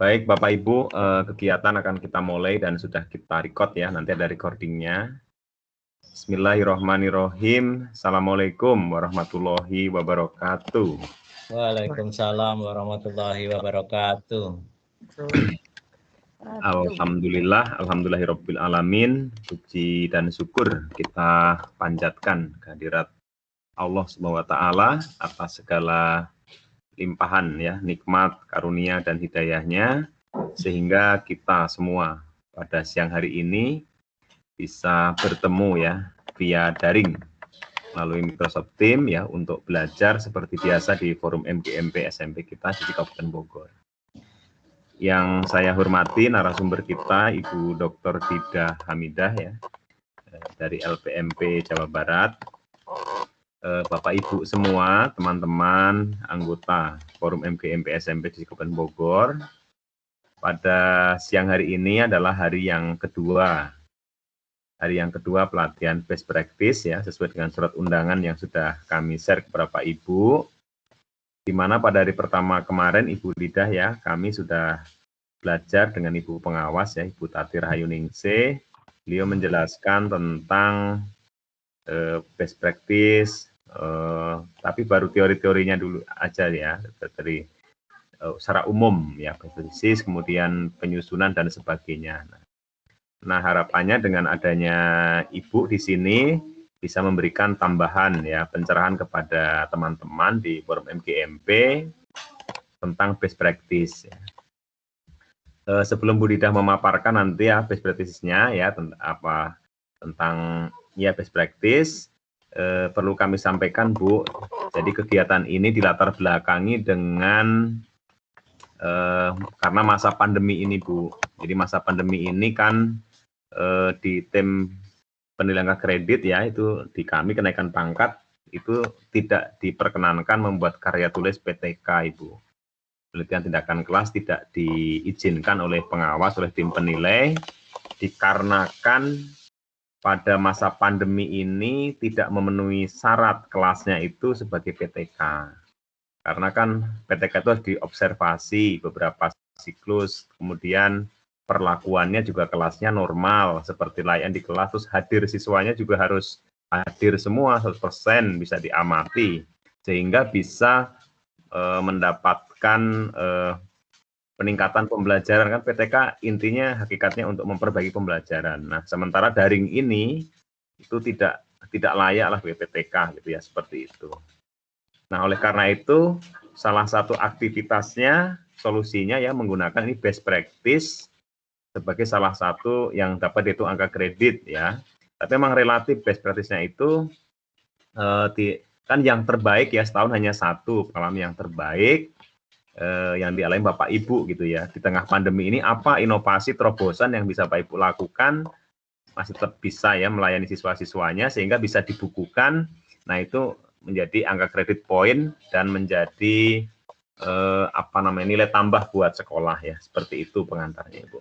Baik Bapak Ibu, kegiatan akan kita mulai dan sudah kita record ya, nanti ada recordingnya. Bismillahirrahmanirrahim. Assalamualaikum warahmatullahi wabarakatuh. Waalaikumsalam warahmatullahi wabarakatuh. Alhamdulillah, alhamdulillahirabbil alamin. Puji dan syukur kita panjatkan kehadirat Allah Subhanahu wa taala atas segala limpahan ya, nikmat, karunia dan hidayahnya, sehingga kita semua pada siang hari ini bisa bertemu ya via daring melalui Microsoft Teams ya untuk belajar seperti biasa di forum MGMP SMP kita di Kabupaten Bogor. Yang saya hormati narasumber kita Ibu Dr. Didah Hamidah ya dari LPMP Jawa Barat. Bapak Ibu semua, teman-teman anggota Forum MGMP SMP di Kabupaten Bogor, pada siang hari ini adalah hari yang kedua pelatihan best practice ya, sesuai dengan surat undangan yang sudah kami share kepada Bapak Ibu, di mana pada hari pertama kemarin Ibu Didah ya, kami sudah belajar dengan Ibu pengawas ya, Ibu Tati Rahayuningsih. Beliau menjelaskan tentang best practice, tapi baru teori-teorinya dulu aja ya, dari secara umum ya, basis, kemudian penyusunan dan sebagainya. Nah, harapannya dengan adanya Ibu di sini bisa memberikan tambahan ya, pencerahan kepada teman-teman di forum MGMP tentang best practice ya. Sebelum Bu Didah memaparkan nanti ya best practice-nya ya, tentang ya best practice, perlu kami sampaikan Bu, jadi kegiatan ini dilatar belakangi dengan karena masa pandemi ini Bu. Jadi masa pandemi ini kan di tim penilaian kredit ya, itu di kami kenaikan pangkat itu tidak diperkenankan membuat karya tulis PTK Ibu. Penelitian tindakan kelas tidak diizinkan oleh pengawas, oleh tim penilai, dikarenakan pada masa pandemi ini tidak memenuhi syarat kelasnya itu sebagai PTK. Karena kan PTK itu harus diobservasi beberapa siklus, kemudian perlakuannya juga kelasnya normal, seperti layan di kelas, terus hadir siswanya juga harus hadir semua, 100% bisa diamati, sehingga bisa mendapatkan peningkatan pembelajaran. Kan PTK intinya hakikatnya untuk memperbaiki pembelajaran. Nah, sementara daring ini itu tidak layak lah PTK gitu ya, seperti itu. Nah, oleh karena itu salah satu aktivitasnya, solusinya ya menggunakan ini best practice sebagai salah satu yang dapat dihitung angka kredit ya. Tapi memang relatif best practice-nya itu kan yang terbaik ya, setahun hanya satu pengalaman yang terbaik yang dialami Bapak Ibu gitu ya. Di tengah pandemi ini apa inovasi terobosan yang bisa Bapak Ibu lakukan masih tetap bisa ya melayani siswa-siswanya sehingga bisa dibukukan. Nah, itu menjadi angka kredit poin dan menjadi nilai tambah buat sekolah ya. Seperti itu pengantarnya Ibu.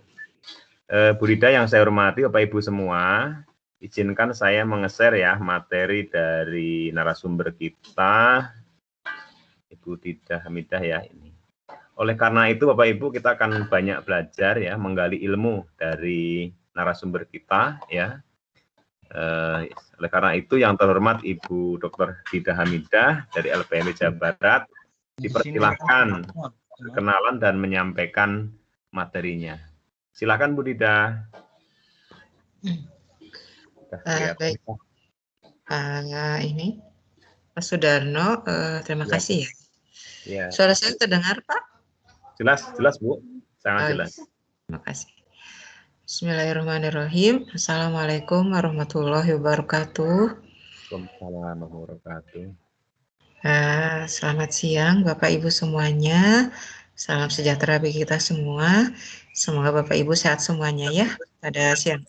Bu Didah yang saya hormati, Bapak Ibu semua, izinkan saya menge-share ya materi dari narasumber kita, Ibu Didah Hamidah ya ini. Oleh karena itu Bapak Ibu kita akan banyak belajar ya, menggali ilmu dari narasumber kita ya. Oleh karena itu yang terhormat Ibu Dr. Didah Hamidah dari LPMP Jawa Barat dipersilahkan berkenalan dan menyampaikan materinya. Silakan Bu Didah. Baik, ini Mas Sudarno, terima kasih ya. Ya. Suara saya terdengar Pak? Jelas Bu, sangat jelas. Terima kasih. Bismillahirrahmanirrahim. Assalamualaikum warahmatullahi wabarakatuh. Waalaikumsalam warahmatullahi wabarakatuh. Selamat siang Bapak Ibu semuanya. Salam sejahtera bagi kita semua. Semoga Bapak Ibu sehat semuanya ya pada siang.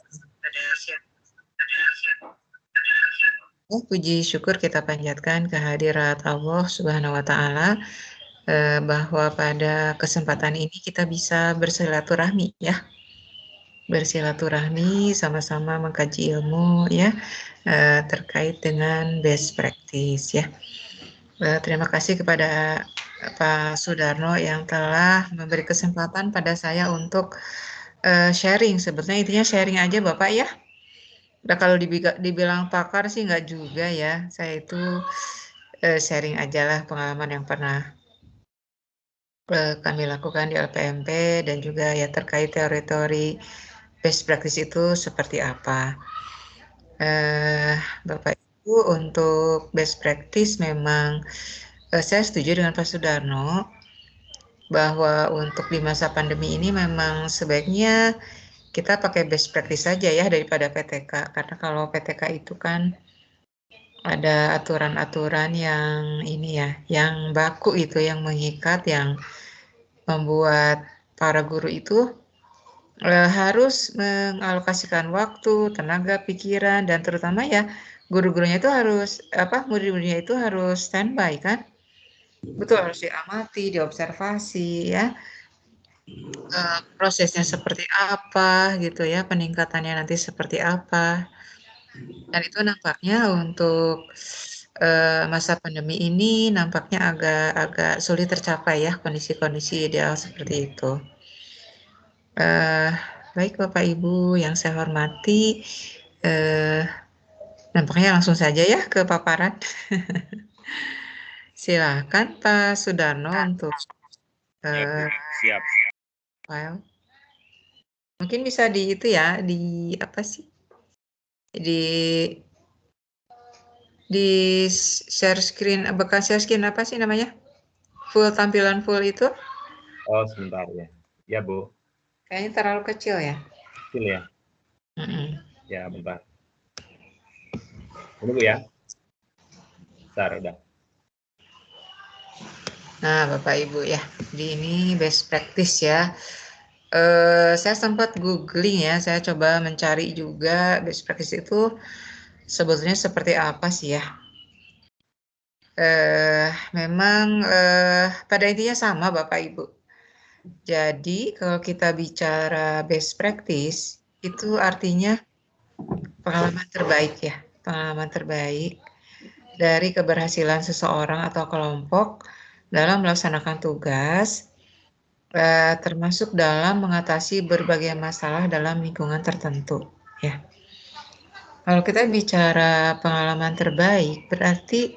Puji syukur kita panjatkan kehadirat Allah Subhanahu wa taala bahwa pada kesempatan ini kita bisa bersilaturahmi ya. Bersilaturahmi sama-sama mengkaji ilmu ya terkait dengan best practice ya. Terima kasih kepada Pak Sudarno yang telah memberi kesempatan pada saya untuk sharing. Sebetulnya intinya sharing aja Bapak ya. Nah, kalau dibilang pakar sih nggak juga ya. Saya itu sharing aja lah pengalaman yang pernah kami lakukan di LPMP dan juga ya terkait teori-teori best practice itu seperti apa. Bapak Ibu, untuk best practice memang saya setuju dengan Pak Sudarno bahwa untuk di masa pandemi ini memang sebaiknya kita pakai best practice saja ya daripada PTK. Karena kalau PTK itu kan ada aturan-aturan yang ini ya, yang baku itu, yang mengikat, yang membuat para guru itu harus mengalokasikan waktu, tenaga, pikiran, dan terutama ya guru-gurunya itu harus murid-muridnya itu harus standby kan, betul, harus diamati, diobservasi ya, prosesnya seperti apa gitu ya, peningkatannya nanti seperti apa, dan itu nampaknya untuk masa pandemi ini nampaknya agak sulit tercapai ya kondisi-kondisi ideal seperti itu. Baik Bapak Ibu yang saya hormati, nampaknya langsung saja ya ke paparan. Silakan Pak Sudarno untuk Siap. file. Mungkin bisa di itu ya, di apa sih? Di share screen, bukan share screen, apa sih namanya? Full, tampilan full itu? Oh, sebentar ya. Ya, Bu. Kayaknya terlalu kecil ya. Kecil ya. Ya, bentar. Tunggu ya. Bentar, udah. Nah, Bapak Ibu ya, di ini best practice ya. Saya sempat googling ya, saya coba mencari juga best practice itu sebetulnya seperti apa sih ya. Memang pada intinya sama Bapak Ibu. Jadi kalau kita bicara best practice itu artinya pengalaman terbaik ya, pengalaman terbaik dari keberhasilan seseorang atau kelompok dalam melaksanakan tugas, termasuk dalam mengatasi berbagai masalah dalam lingkungan tertentu ya. Kalau kita bicara pengalaman terbaik, berarti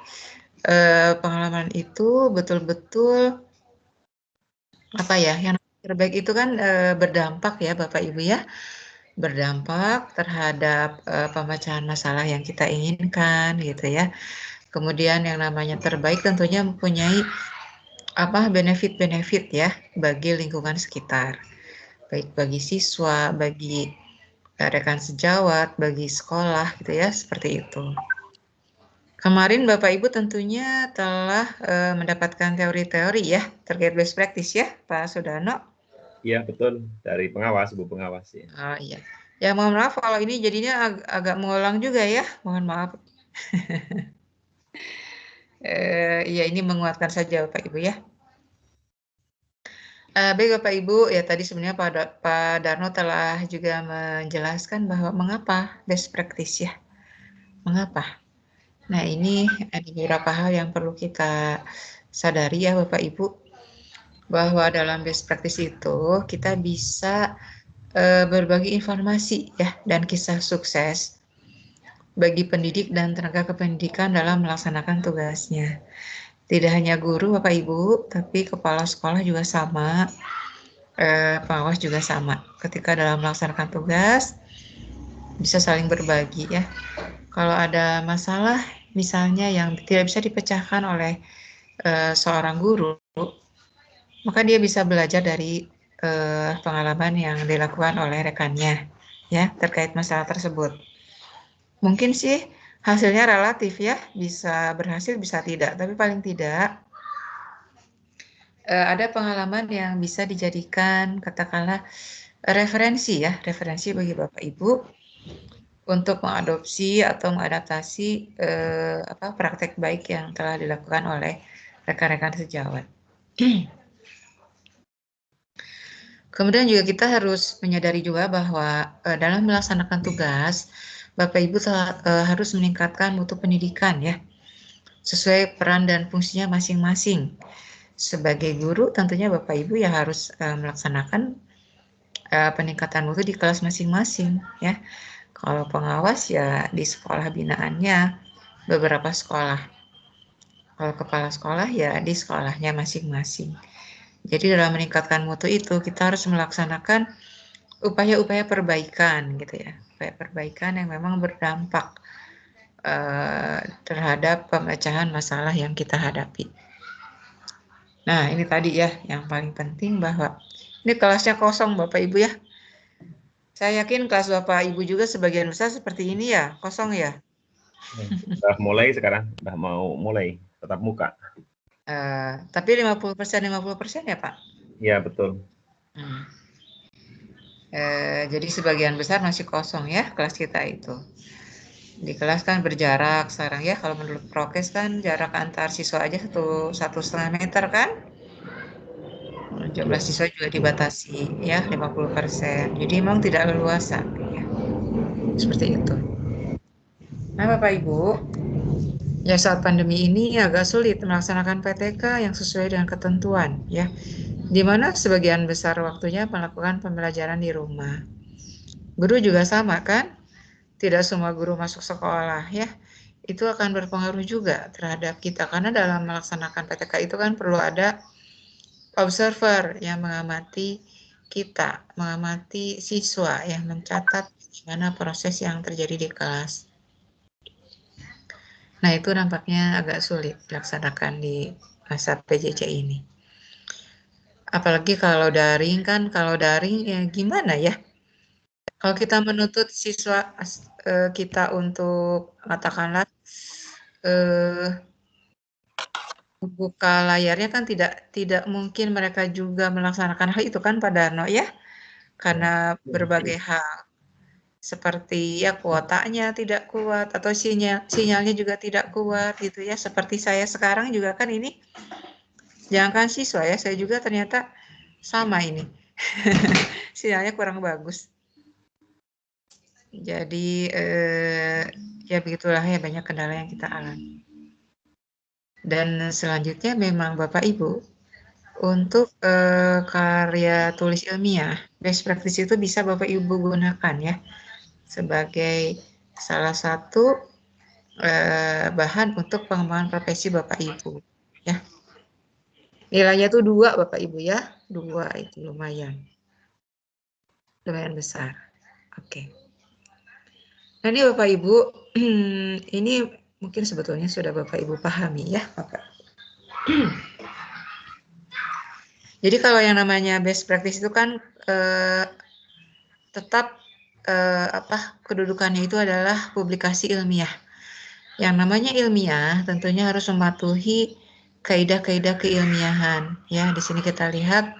pengalaman itu betul-betul apa ya, yang terbaik itu kan berdampak ya Bapak Ibu ya, berdampak terhadap pemecahan masalah yang kita inginkan gitu ya. Kemudian yang namanya terbaik tentunya mempunyai benefit-benefit ya bagi lingkungan sekitar, baik bagi siswa, bagi rekan sejawat, bagi sekolah gitu ya, seperti itu. Kemarin Bapak Ibu tentunya telah mendapatkan teori-teori ya terkait best practice ya Pak Sudarno. Iya, betul. Dari pengawas, Bu Pengawas ya. Oh iya. Ya mohon maaf kalau ini jadinya agak mengulang juga ya, mohon maaf. Ya ini menguatkan saja Bapak Ibu ya. Baik Bapak Ibu, ya tadi sebenarnya Pak Darno telah juga menjelaskan bahwa mengapa best practice ya. Mengapa? Nah ini ada beberapa hal yang perlu kita sadari ya Bapak Ibu, bahwa dalam best practice itu kita bisa berbagi informasi ya dan kisah sukses bagi pendidik dan tenaga kependidikan dalam melaksanakan tugasnya. Tidak hanya guru Bapak Ibu, tapi kepala sekolah juga sama, pengawas juga sama. Ketika dalam melaksanakan tugas, bisa saling berbagi ya. Kalau ada masalah misalnya yang tidak bisa dipecahkan oleh seorang guru, maka dia bisa belajar dari pengalaman yang dilakukan oleh rekannya ya terkait masalah tersebut. Mungkin sih hasilnya relatif ya, bisa berhasil bisa tidak, tapi paling tidak ada pengalaman yang bisa dijadikan katakanlah referensi ya, referensi bagi Bapak Ibu untuk mengadopsi atau mengadaptasi praktek baik yang telah dilakukan oleh rekan-rekan sejawat. Kemudian juga kita harus menyadari juga bahwa dalam melaksanakan tugas, Bapak Ibu harus meningkatkan mutu pendidikan ya, sesuai peran dan fungsinya masing-masing. Sebagai guru tentunya Bapak Ibu ya harus melaksanakan peningkatan mutu di kelas masing-masing ya. Kalau pengawas ya di sekolah binaannya beberapa sekolah. Kalau kepala sekolah ya di sekolahnya masing-masing. Jadi dalam meningkatkan mutu itu kita harus melaksanakan upaya-upaya perbaikan gitu ya. Upaya perbaikan yang memang berdampak terhadap pemecahan masalah yang kita hadapi. Nah, ini tadi ya yang paling penting bahwa ini kelasnya kosong Bapak Ibu ya. Saya yakin kelas Bapak Ibu juga sebagian besar seperti ini ya, kosong ya. Udah mulai sekarang, udah mau mulai tatap muka. Tapi 50% ya Pak? Ya, betul. Jadi sebagian besar masih kosong ya kelas kita itu. Di kelas kan berjarak sekarang ya, kalau menurut prokes kan jarak antar siswa aja 1,5 meter kan. Jumlah siswa juga dibatasi ya 50%. Jadi memang tidak leluasa ya. Seperti itu. Nah Bapak Ibu, ya saat pandemi ini agak sulit melaksanakan PTK yang sesuai dengan ketentuan ya. Di mana sebagian besar waktunya melakukan pembelajaran di rumah. Guru juga sama kan? Tidak semua guru masuk sekolah ya. Itu akan berpengaruh juga terhadap kita karena dalam melaksanakan PTK itu kan perlu ada observer yang mengamati kita, mengamati siswa yang mencatat bagaimana proses yang terjadi di kelas. Nah, itu nampaknya agak sulit dilaksanakan di masa PJJ ini. Apalagi kalau daring kan, kalau daring ya gimana ya? Kalau kita menuntut siswa kita untuk katakanlah buka layarnya kan tidak mungkin mereka juga melaksanakan hal itu kan Pak Darno ya, karena berbagai hal seperti ya kuotanya tidak kuat atau sinyalnya juga tidak kuat gitu ya. Seperti saya sekarang juga kan ini, jangankan siswa ya, saya juga ternyata sama ini sinyalnya kurang bagus. Jadi ya begitulah ya, banyak kendala yang kita alami. Dan selanjutnya memang Bapak Ibu, untuk karya tulis ilmiah, best practice itu bisa Bapak Ibu gunakan ya sebagai salah satu bahan untuk pengembangan profesi Bapak Ibu ya. Nilainya tuh 2 Bapak Ibu ya, 2 itu lumayan besar. Oke. Nah ini Bapak Ibu, ini mungkin sebetulnya sudah Bapak Ibu pahami ya Bapak. Jadi kalau yang namanya best practice itu kan tetap kedudukannya itu adalah publikasi ilmiah. Yang namanya ilmiah tentunya harus mematuhi kaidah-kaidah keilmiahan. Ya, di sini kita lihat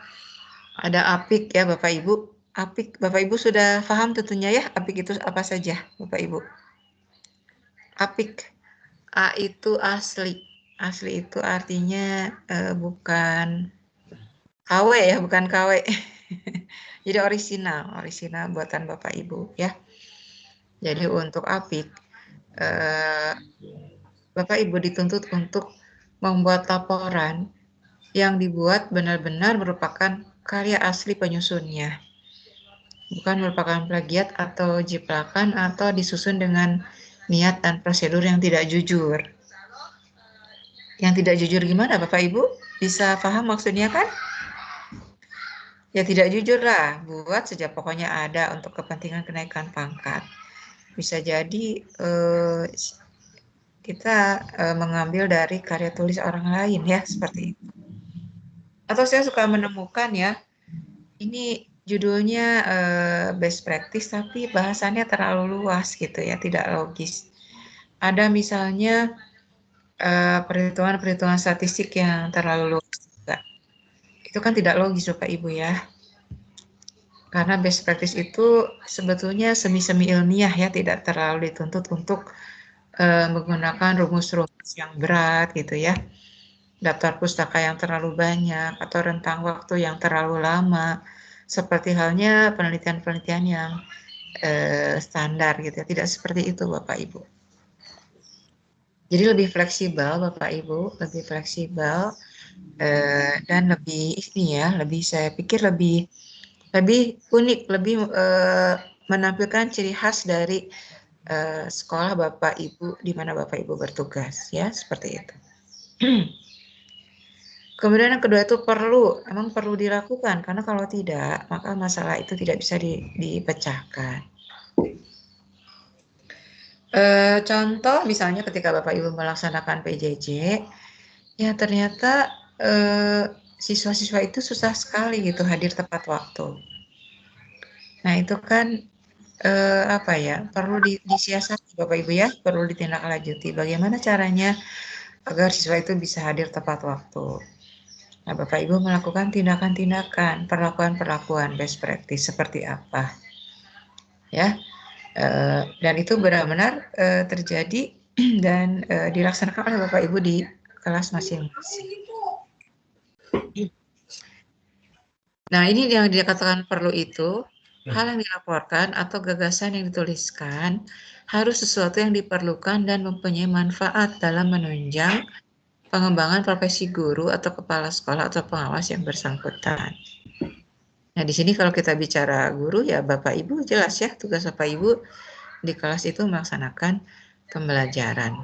ada APIK ya Bapak Ibu. APIK Bapak Ibu sudah paham tentunya ya, APIK itu apa saja Bapak Ibu. APIK, A itu asli. Asli itu artinya bukan KW ya, bukan KW. Jadi orisinal buatan Bapak Ibu ya. Jadi untuk APIK, Bapak Ibu dituntut untuk membuat laporan yang dibuat benar-benar merupakan karya asli penyusunnya. Bukan merupakan plagiat atau jiplakan atau disusun dengan niat dan prosedur yang tidak jujur. Yang tidak jujur gimana Bapak Ibu? Bisa paham maksudnya kan? Ya tidak jujur lah, buat saja pokoknya ada untuk kepentingan kenaikan pangkat. Bisa jadi kita mengambil dari karya tulis orang lain ya, seperti itu. Atau saya suka menemukan ya, ini judulnya best practice tapi bahasannya terlalu luas gitu ya, tidak logis. Ada misalnya perhitungan-perhitungan statistik yang terlalu luas juga. Itu kan tidak logis Bapak Ibu ya. Karena best practice itu sebetulnya semi-semi ilmiah ya, tidak terlalu dituntut untuk menggunakan rumus-rumus yang berat gitu ya. Daftar pustaka yang terlalu banyak atau rentang waktu yang terlalu lama. Seperti halnya penelitian-penelitian yang standar gitu ya. Tidak seperti itu Bapak Ibu. Jadi lebih fleksibel Bapak Ibu, lebih fleksibel Dan lebih ini ya, lebih saya pikir lebih unik, lebih menampilkan ciri khas dari sekolah Bapak Ibu di mana Bapak Ibu bertugas ya, seperti itu. Kemudian yang kedua itu emang perlu dilakukan, karena kalau tidak maka masalah itu tidak bisa dipecahkan. Contoh misalnya ketika Bapak Ibu melaksanakan PJJ, ya ternyata siswa-siswa itu susah sekali gitu hadir tepat waktu. Nah itu kan apa ya, perlu disiasati Bapak Ibu ya, perlu ditindaklanjuti. Bagaimana caranya agar siswa itu bisa hadir tepat waktu. Nah Bapak Ibu melakukan tindakan-tindakan, perlakuan-perlakuan best practice seperti apa. Ya, dan itu benar-benar terjadi dan dilaksanakan oleh Bapak Ibu di kelas masing-masing. Nah, ini yang dikatakan perlu itu, hal yang dilaporkan atau gagasan yang dituliskan harus sesuatu yang diperlukan dan mempunyai manfaat dalam menunjang pengembangan profesi guru atau kepala sekolah atau pengawas yang bersangkutan. Nah, di sini kalau kita bicara guru, ya Bapak Ibu jelas ya, tugas Bapak Ibu di kelas itu melaksanakan pembelajaran.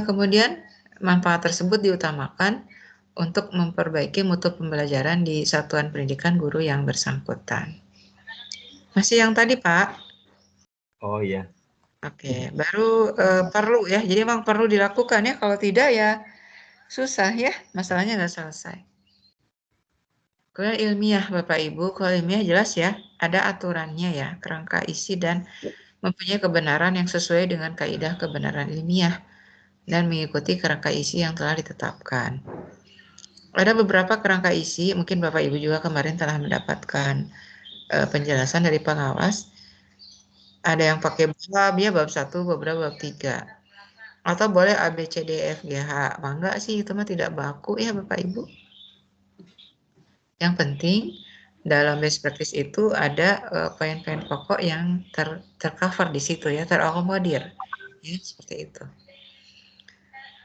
Kemudian manfaat tersebut diutamakan untuk memperbaiki mutu pembelajaran di satuan pendidikan guru yang bersangkutan. Masih yang tadi, Pak? Oh iya. Oke, baru perlu ya. Jadi memang perlu dilakukan ya. Kalau tidak ya susah ya, masalahnya nggak selesai. Kemudian ilmiah, Bapak Ibu. Kalau ilmiah jelas ya, ada aturannya ya, kerangka isi dan mempunyai kebenaran yang sesuai dengan kaidah kebenaran ilmiah dan mengikuti kerangka isi yang telah ditetapkan. Ada beberapa kerangka isi, mungkin Bapak Ibu juga kemarin telah mendapatkan penjelasan dari pengawas. Ada yang pakai bab ya, bab 1, beberapa bab 3. Atau boleh A, B, C, D, E, F, G, H. Enggak sih, itu mah tidak baku ya Bapak Ibu. Yang penting dalam best practice itu ada poin-poin pokok yang tercover di situ ya, terakomodir. Ya, seperti itu.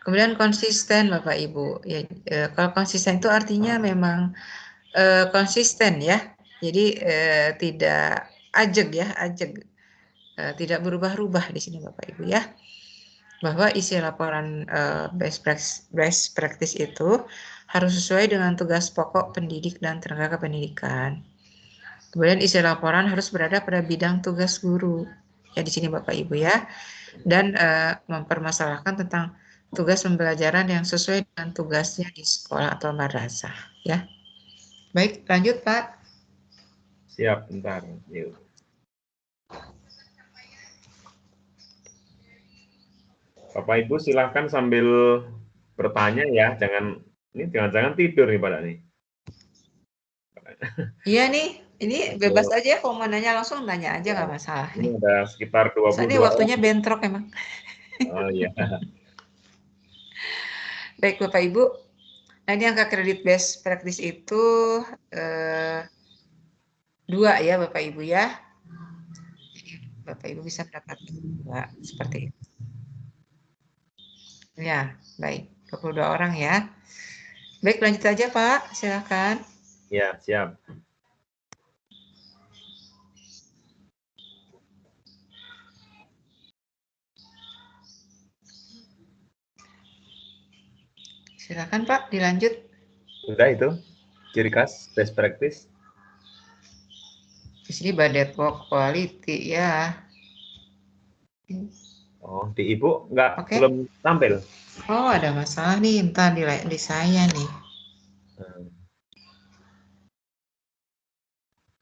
Kemudian konsisten Bapak Ibu. Ya, kalau konsisten itu artinya memang konsisten ya. Jadi tidak ajeg ya, ajeg. Tidak berubah-ubah di sini Bapak Ibu ya. Bahwa isi laporan best practice itu harus sesuai dengan tugas pokok pendidik dan tenaga kependidikan. Kemudian isi laporan harus berada pada bidang tugas guru. Ya di sini Bapak Ibu ya. Dan mempermasalahkan tentang tugas pembelajaran yang sesuai dengan tugasnya di sekolah atau madrasah ya. Baik, lanjut Pak. Siap, bentar. Yuk. Bapak Ibu silahkan sambil bertanya ya, jangan tidur nih Pak nih. Iya nih, ini bebas aja ya, kalau mau nanya langsung nanya aja nggak masalah Ini nih. ada sekitar 22 Soalnya waktunya bentrok emang. Oh iya. Baik Bapak Ibu, nah ini angka kredit best practice itu 2 ya Bapak Ibu ya. Jadi Bapak Ibu bisa mendapatkan 2 seperti itu. Ya, baik. 22 orang ya. Baik, lanjut aja Pak, silakan. Ya, siap. Silakan Pak, dilanjut. Sudah itu ciri khas best practice. Di sini budget work quality ya. Oh, di Ibu Oke. belum tampil. Oh, ada masalah nih, entar di saya nih.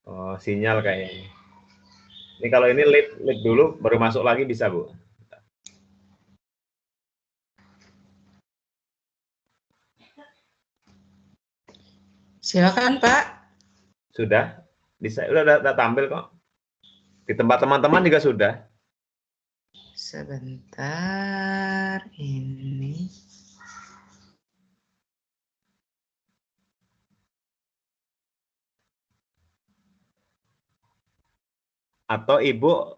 Oh, sinyal kayaknya. Ini kalau ini lead dulu, baru masuk lagi bisa, Bu. Silakan Pak. Sudah? Udah tampil kok. Di tempat teman-teman juga sudah. Sebentar, ini. Atau Ibu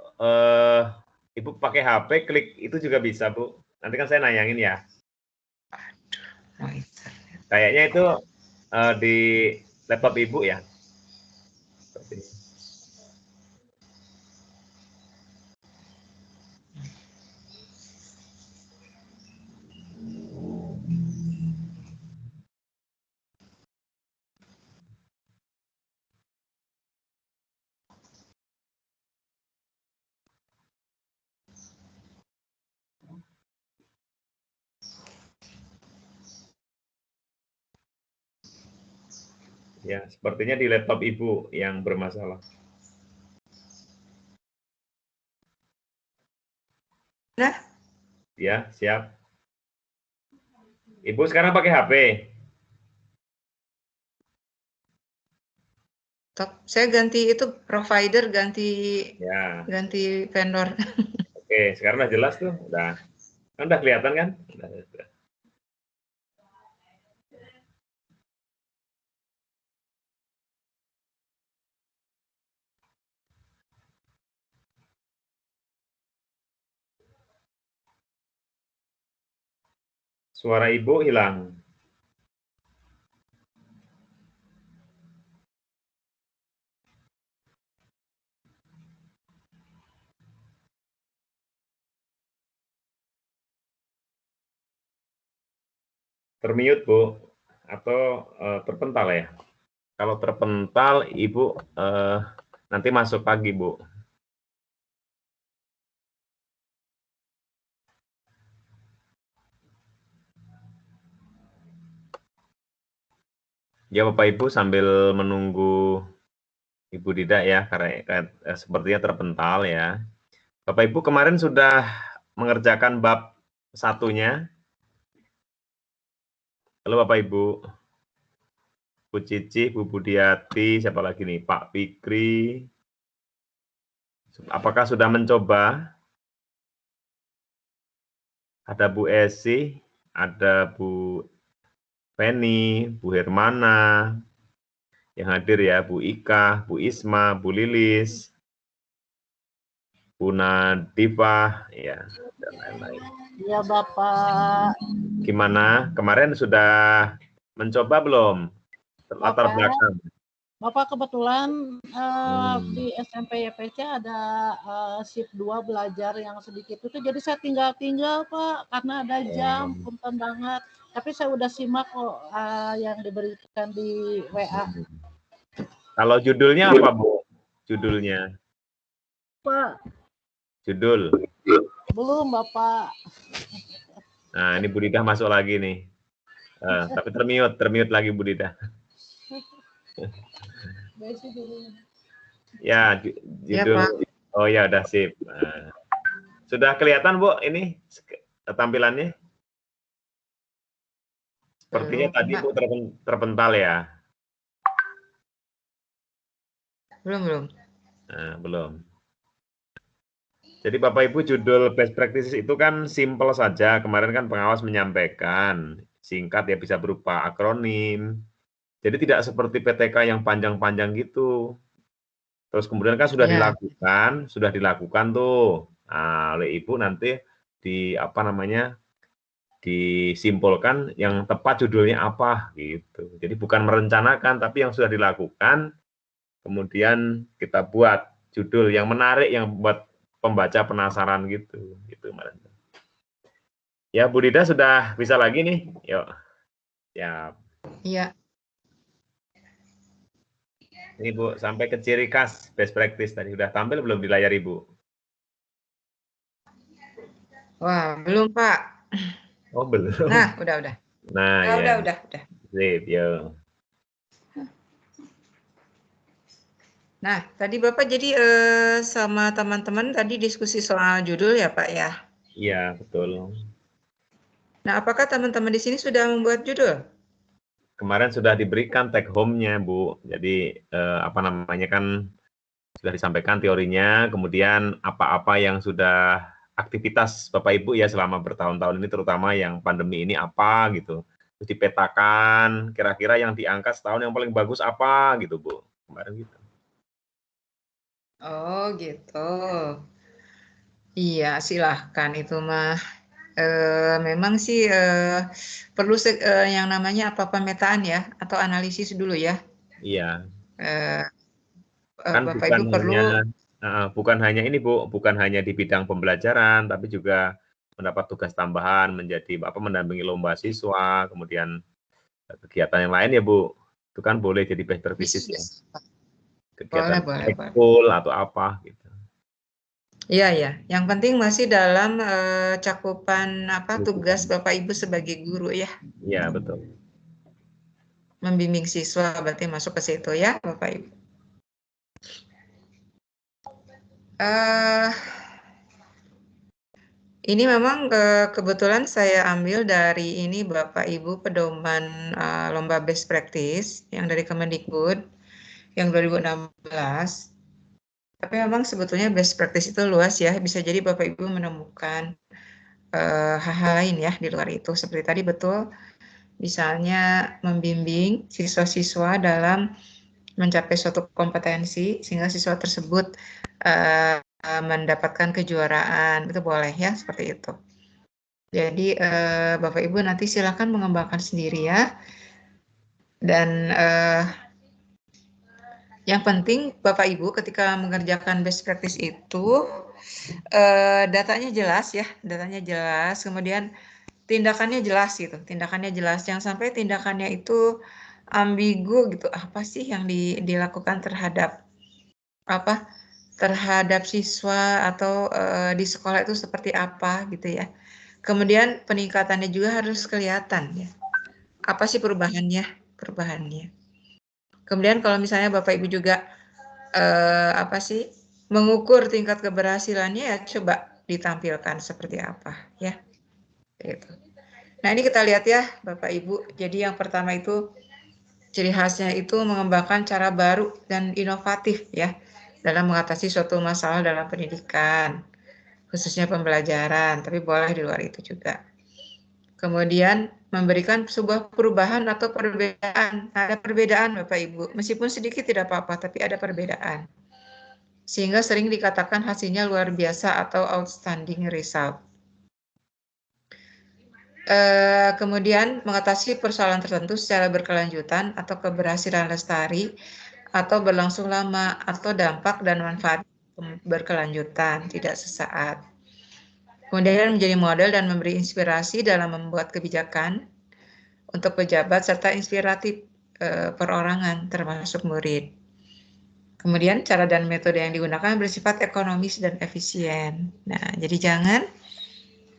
pakai HP, klik itu juga bisa, Bu. Nanti kan saya nanyangin ya. Aduh, monitor. Kayaknya itu di laptop Ibu ya. Seperti ini. Ya, sepertinya di laptop Ibu yang bermasalah. Nah, Ya, siap. Ibu sekarang pakai HP. saya ganti itu provider, Ya, ganti vendor. oke. Sekarang udah jelas tuh. Udah kelihatan kan? Udah. Suara Ibu hilang. Termute, Bu. Atau terpental ya? Kalau terpental, Ibu nanti masuk pagi, Bu. Ya, Bapak Ibu sambil menunggu Ibu Dida ya, karena sepertinya terpental ya. Bapak Ibu kemarin sudah mengerjakan bab satunya. Halo Bapak Ibu. Bu Cici, Bu Budiati, siapa lagi nih? Pak Fikri. Apakah sudah mencoba? Ada Bu Esi, ada Bu Penny, Bu Hermana, yang hadir ya, Bu Ika, Bu Isma, Bu Lilis, Bu Nadifah, ya, dan lain-lain. Iya Bapak. Gimana? Kemarin sudah mencoba belum? Latar belakang. Bapak kebetulan di SMP YPC ada shift 2 belajar yang sedikit itu, jadi saya tinggal Pak, karena ada jam, punten banget. Tapi saya udah simak kok yang diberikan di WA. Kalau judulnya apa, Bu? Judulnya? Pak. Judul? Belum, Bapak. Nah, ini Bu Dida masuk lagi nih. Tapi termute lagi Bu Dida. Ya, judul. Ya, oh ya, udah sip. Sudah kelihatan Bu ini tampilannya? Sepertinya tadi Bu terpental ya. Belum. Nah, belum. Jadi Bapak Ibu judul best practices itu kan simple saja. Kemarin kan pengawas menyampaikan singkat ya, bisa berupa akronim. Jadi tidak seperti PTK yang panjang-panjang gitu. Terus kemudian kan sudah dilakukan tuh. Nah, oleh Ibu nanti disimpulkan yang tepat judulnya apa gitu. Jadi bukan merencanakan, tapi yang sudah dilakukan, kemudian kita buat judul yang menarik, yang buat pembaca penasaran gitu. Ya, Bu Dida sudah bisa lagi nih. Yuk. Siap. Iya. Ini Bu, sampai ke ciri khas best practice tadi. Sudah tampil belum di layar Ibu? Wah, belum Pak. Oh, belum. Nah, udah. Nah, ya. Udah. Sip, yo. Nah, tadi Bapak jadi sama teman-teman tadi diskusi soal judul ya Pak ya? Iya, betul. Nah, apakah teman-teman di sini sudah membuat judul? Kemarin sudah diberikan take home-nya, Bu. Jadi, kan sudah disampaikan teorinya, kemudian apa-apa yang sudah aktivitas Bapak Ibu ya selama bertahun-tahun ini, terutama yang pandemi ini apa gitu. Terus dipetakan, kira-kira yang diangkat setahun yang paling bagus apa gitu, Bu. Kemarin gitu. Oh gitu. Iya, silahkan itu mah. Memang sih perlu yang namanya apa pemetaan ya atau analisis dulu ya. Iya. Eh, Kan Bapak Ibu perlu bukan hanya ini Bu, bukan hanya di bidang pembelajaran, tapi juga mendapat tugas tambahan menjadi mendampingi lomba siswa, kemudian kegiatan yang lain ya Bu. Itu kan boleh jadi best practices ya. Kegiatan boleh. ekskul atau apa gitu. Iya ya. Yang penting masih dalam cakupan tugas Bapak Ibu sebagai guru ya. Iya betul. Membimbing siswa berarti masuk ke situ ya Bapak Ibu. Ini memang kebetulan saya ambil dari ini Bapak Ibu pedoman lomba best practice yang dari Kemendikbud yang 2016. Tapi memang sebetulnya best practice itu luas ya, bisa jadi Bapak Ibu menemukan hal-hal lain ya di luar itu. Seperti tadi betul, misalnya membimbing siswa-siswa dalam mencapai suatu kompetensi sehingga siswa tersebut mendapatkan kejuaraan, itu boleh ya seperti itu. Jadi Bapak Ibu nanti silakan mengembangkan sendiri ya. Dan yang penting Bapak Ibu ketika mengerjakan best practice itu datanya jelas ya, datanya jelas, kemudian tindakannya jelas gitu, tindakannya jelas. Jangan sampai tindakannya itu ambigu gitu. Apa sih yang dilakukan terhadap terhadap siswa atau di sekolah itu seperti apa gitu ya. Kemudian peningkatannya juga harus kelihatan ya. Apa sih perubahannya? Kemudian kalau misalnya Bapak Ibu juga mengukur tingkat keberhasilannya ya coba ditampilkan seperti apa ya. Gitu. Nah ini kita lihat ya Bapak Ibu. Jadi yang pertama itu ciri khasnya itu mengembangkan cara baru dan inovatif ya dalam mengatasi suatu masalah dalam pendidikan, khususnya pembelajaran, tapi boleh di luar itu juga. Kemudian memberikan sebuah perubahan atau perbedaan. Ada perbedaan Bapak Ibu, meskipun sedikit tidak apa-apa, tapi ada perbedaan. Sehingga sering dikatakan hasilnya luar biasa atau outstanding result. Kemudian mengatasi persoalan tertentu secara berkelanjutan atau keberhasilan lestari atau berlangsung lama atau dampak dan manfaat berkelanjutan, tidak sesaat. Kemudian menjadi model dan memberi inspirasi dalam membuat kebijakan untuk pejabat serta inspiratif perorangan termasuk murid. Kemudian cara dan metode yang digunakan bersifat ekonomis dan efisien. Nah, jadi jangan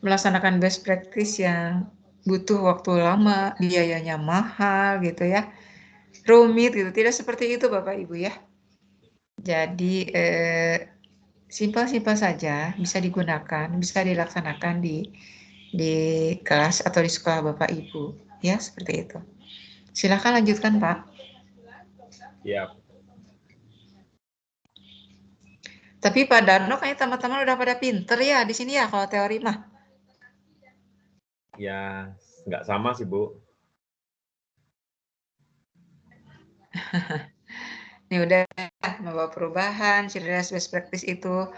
melaksanakan best practice yang butuh waktu lama, biayanya mahal gitu ya, rumit gitu. Tidak seperti itu Bapak Ibu ya. Jadi simpel-simpel saja bisa digunakan, bisa dilaksanakan di kelas atau di sekolah Bapak Ibu ya, seperti itu. Silakan lanjutkan Pak. Ya. Tapi Pak Darno kayaknya teman-teman udah pada pinter ya di sini ya kalau teori mah. Ya, nggak sama sih, Bu. Ini udah membawa perubahan, ciri khas best practice itu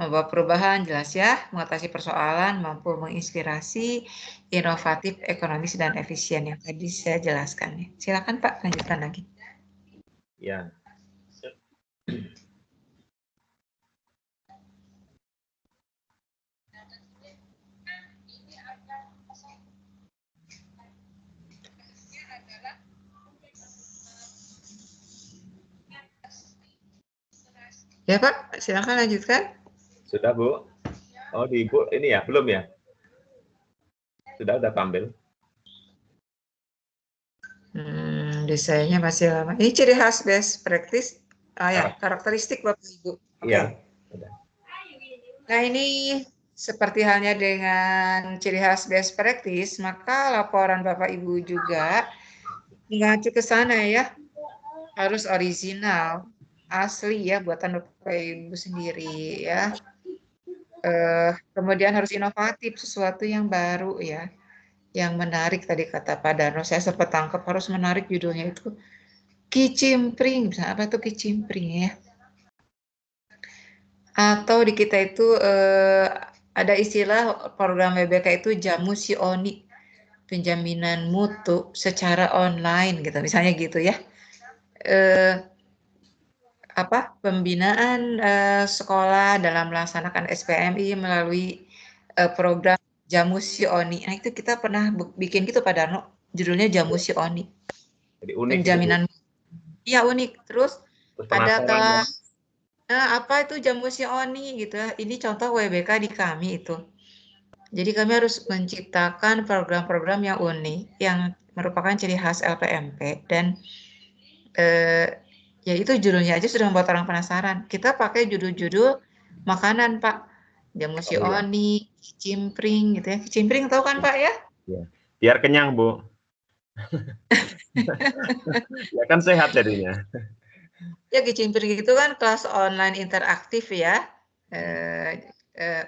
membawa perubahan, jelas ya, mengatasi persoalan, mampu menginspirasi, inovatif, ekonomis, dan efisien yang tadi saya jelaskan. Silakan Pak, lanjutkan lagi. Ya. Ya Pak, silakan lanjutkan. Sudah Bu? Oh di Bu ini ya, belum ya? Sudah tampil? Desainnya masih lama. Ini ciri khas best practice. Ya, karakteristik Bapak Ibu. Iya. Nah ini seperti halnya dengan ciri khas best practice, maka laporan Bapak Ibu juga mengacu ke sana ya. Harus original, asli ya buatan Bapak Ibu sendiri ya. Kemudian harus inovatif, sesuatu yang baru ya. Yang menarik tadi kata Pak Darno, saya sempat tangkap harus menarik judulnya itu kicimpring, misalnya apa itu kicimpring ya? Atau di kita itu ada istilah program WBK itu jamu sioni, penjaminan mutu secara online gitu, misalnya gitu ya. Pembinaan sekolah dalam melaksanakan SPMI melalui program jamu sioni. Nah itu kita pernah bikin gitu Pak Darno, judulnya jamu sioni. Jadi unik Penjaminan, iya unik. Terus ada kelas apa itu jamu sioni gitu ya. Ini contoh WBK di kami itu. Jadi kami harus menciptakan program-program yang unik, yang merupakan ciri khas LPMP dan ya itu judulnya aja sudah membuat orang penasaran. Kita pakai judul-judul makanan Pak, jamu sioni, kicimpring gitu ya. Kicimpring tahu kan Pak ya? Ya. Biar kenyang Bu. Ya kan sehat jadinya. Ya kicimpring itu kan kelas online interaktif ya.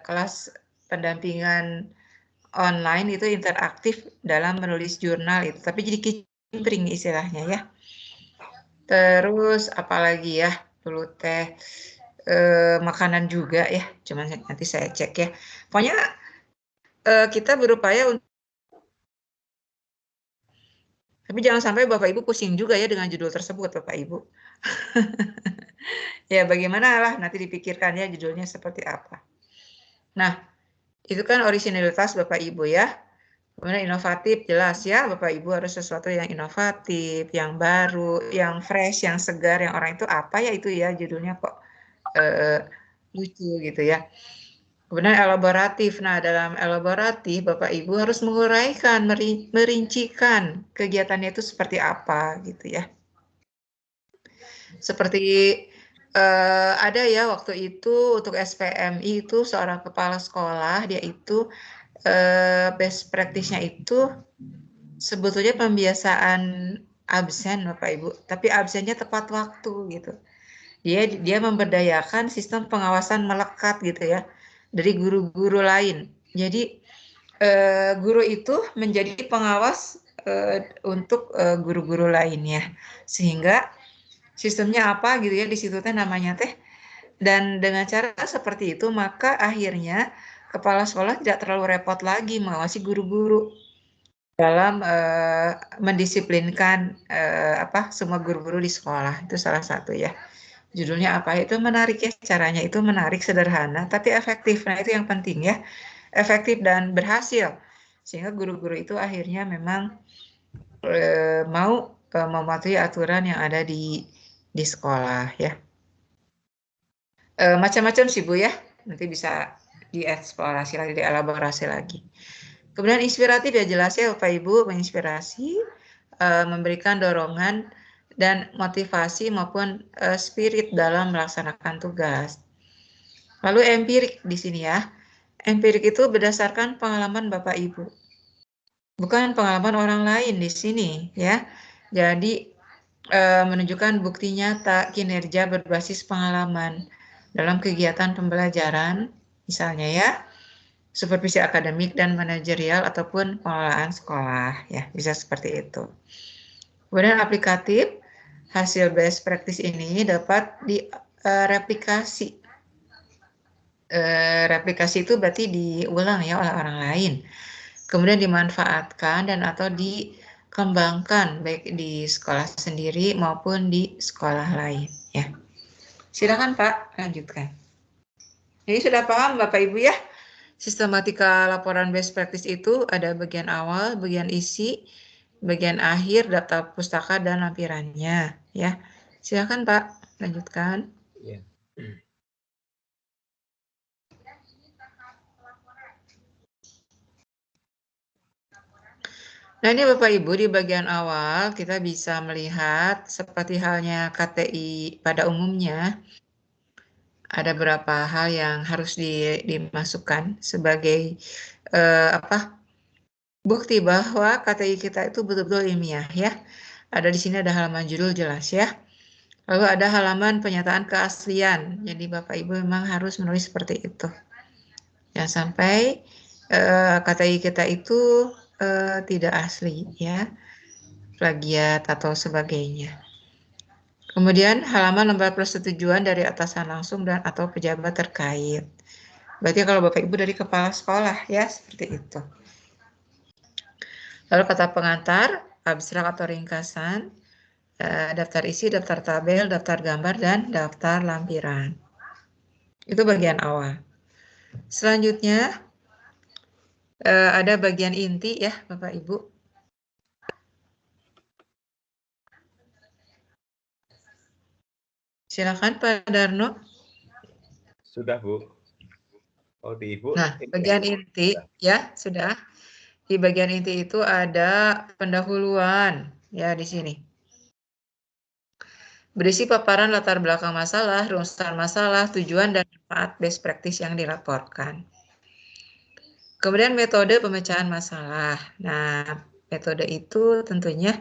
Kelas pendampingan online itu interaktif dalam menulis jurnal itu. Tapi jadi kicimpring istilahnya ya. Terus apalagi ya dulu teh makanan juga ya. Cuman nanti saya cek ya. Pokoknya kita berupaya untuk, tapi jangan sampai Bapak Ibu pusing juga ya dengan judul tersebut Bapak Ibu. Ya bagaimana lah nanti dipikirkan ya judulnya seperti apa. Nah itu kan originalitas Bapak Ibu ya. Kemudian inovatif jelas ya Bapak Ibu harus sesuatu yang inovatif, yang baru, yang fresh, yang segar, yang orang itu apa ya itu ya judulnya kok lucu gitu ya. Kemudian elaboratif. Nah, dalam elaboratif Bapak Ibu harus menguraikan, merincikan kegiatannya itu seperti apa gitu ya. Seperti ada ya waktu itu untuk SPMI itu seorang kepala sekolah dia itu best practice-nya itu sebetulnya pembiasaan absen Bapak Ibu, tapi absennya tepat waktu gitu. Dia memberdayakan sistem pengawasan melekat gitu ya dari guru-guru lain. Jadi guru itu menjadi pengawas untuk guru-guru lainnya, sehingga sistemnya apa gitu ya di situ teh namanya teh. Dan dengan cara seperti itu maka akhirnya kepala sekolah tidak terlalu repot lagi mengawasi guru-guru dalam mendisiplinkan semua guru-guru di sekolah. Itu salah satu ya. Judulnya apa? Itu menarik ya, caranya itu menarik, sederhana, tapi efektif. Nah itu yang penting ya, efektif dan berhasil. Sehingga guru-guru itu akhirnya memang mau mematuhi aturan yang ada di sekolah ya. Macam-macam sih Bu ya, nanti bisa dieksplorasi lagi, dielaborasi lagi. Kemudian inspiratif ya jelas ya Bapak Ibu, menginspirasi, memberikan dorongan dan motivasi maupun spirit dalam melaksanakan tugas. Lalu empirik di sini ya. Empirik itu berdasarkan pengalaman Bapak Ibu. Bukan pengalaman orang lain di sini ya. Jadi menunjukkan bukti nyata kinerja berbasis pengalaman dalam kegiatan pembelajaran misalnya ya. Supervisi akademik dan manajerial ataupun pengelolaan sekolah ya, bisa seperti itu. Kemudian aplikatif, hasil best practice ini dapat direplikasi. Replikasi itu berarti diulang ya oleh orang lain. Kemudian dimanfaatkan dan atau dikembangkan baik di sekolah sendiri maupun di sekolah lain ya. Silakan Pak, lanjutkan. Jadi sudah paham Bapak Ibu ya? Sistematika laporan best practice itu ada bagian awal, bagian isi, bagian akhir, daftar pustaka, dan lampirannya. Ya, silakan Pak, lanjutkan. Ya. Nah ini Bapak Ibu di bagian awal kita bisa melihat seperti halnya KTI pada umumnya. Ada beberapa hal yang harus dimasukkan sebagai bukti bahwa KTI kita itu betul-betul ilmiah ya. Ada di sini ada halaman judul jelas ya. Lalu ada halaman penyataan keaslian. Jadi Bapak Ibu memang harus menulis seperti itu. Jangan sampai KTI kita itu tidak asli ya, plagiat atau sebagainya. Kemudian halaman lembar persetujuan dari atasan langsung dan atau pejabat terkait. Berarti kalau Bapak Ibu dari kepala sekolah ya, seperti itu. Lalu kata pengantar, abstrak atau ringkasan, daftar isi, daftar tabel, daftar gambar, dan daftar lampiran. Itu bagian awal. Selanjutnya, ada bagian inti ya Bapak Ibu. Silakan Pak Darno. Sudah, Bu. Oh, di Ibu. Nah, Ini bagian ya? inti ya sudah. Di bagian inti itu ada pendahuluan ya di sini. Berisi paparan latar belakang masalah, rumusan masalah, tujuan dan manfaat best practice yang dilaporkan. Kemudian metode pemecahan masalah. Nah, metode itu tentunya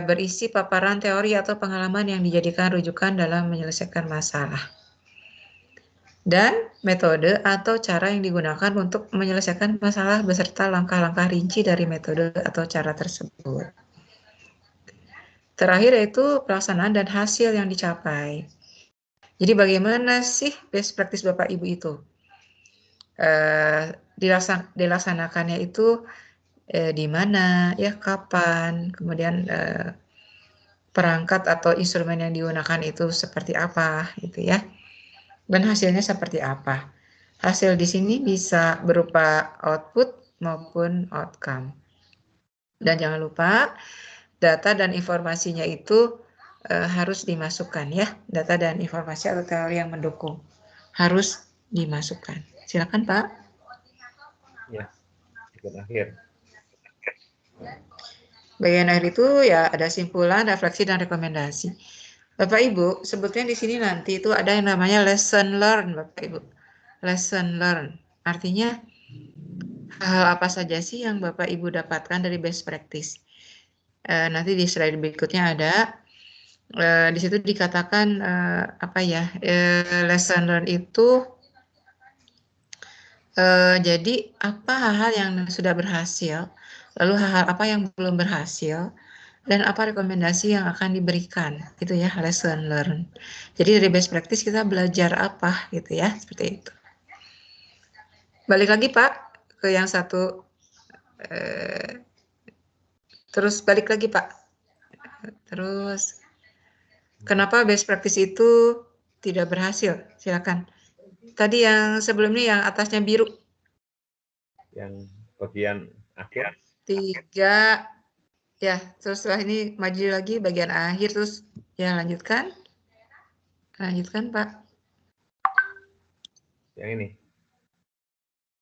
berisi paparan teori atau pengalaman yang dijadikan rujukan dalam menyelesaikan masalah. Dan metode atau cara yang digunakan untuk menyelesaikan masalah beserta langkah-langkah rinci dari metode atau cara tersebut. Terakhir yaitu pelaksanaan dan hasil yang dicapai. Jadi bagaimana sih best practice Bapak Ibu itu? Dilaksanakannya itu di mana, ya kapan, kemudian perangkat atau instrumen yang digunakan itu seperti apa, gitu ya. Dan hasilnya seperti apa. Hasil di sini bisa berupa output maupun outcome. Dan jangan lupa data dan informasinya itu harus dimasukkan ya. Data dan informasi atau teori yang mendukung harus dimasukkan. Silakan Pak. Ya, bagian akhir. Bagian akhir itu ya ada simpulan, refleksi, dan rekomendasi. Bapak Ibu, sebetulnya di sini nanti itu ada yang namanya lesson learn, Bapak Ibu. Lesson learn. Artinya hal apa saja sih yang Bapak Ibu dapatkan dari best practice. Nanti di slide berikutnya ada. Di situ dikatakan lesson learn itu jadi apa hal-hal yang sudah berhasil, lalu hal-hal apa yang belum berhasil, dan apa rekomendasi yang akan diberikan, gitu ya, lesson learn. Jadi dari best practice kita belajar apa, gitu ya, seperti itu. Balik lagi Pak ke yang satu, terus balik lagi Pak. Terus kenapa best practice itu tidak berhasil? Silakan. Tadi yang sebelumnya yang atasnya biru. Yang bagian akhir. 3. Ya, terus setelah ini maju lagi bagian akhir, terus ya lanjutkan. Lanjutkan Pak. Yang ini.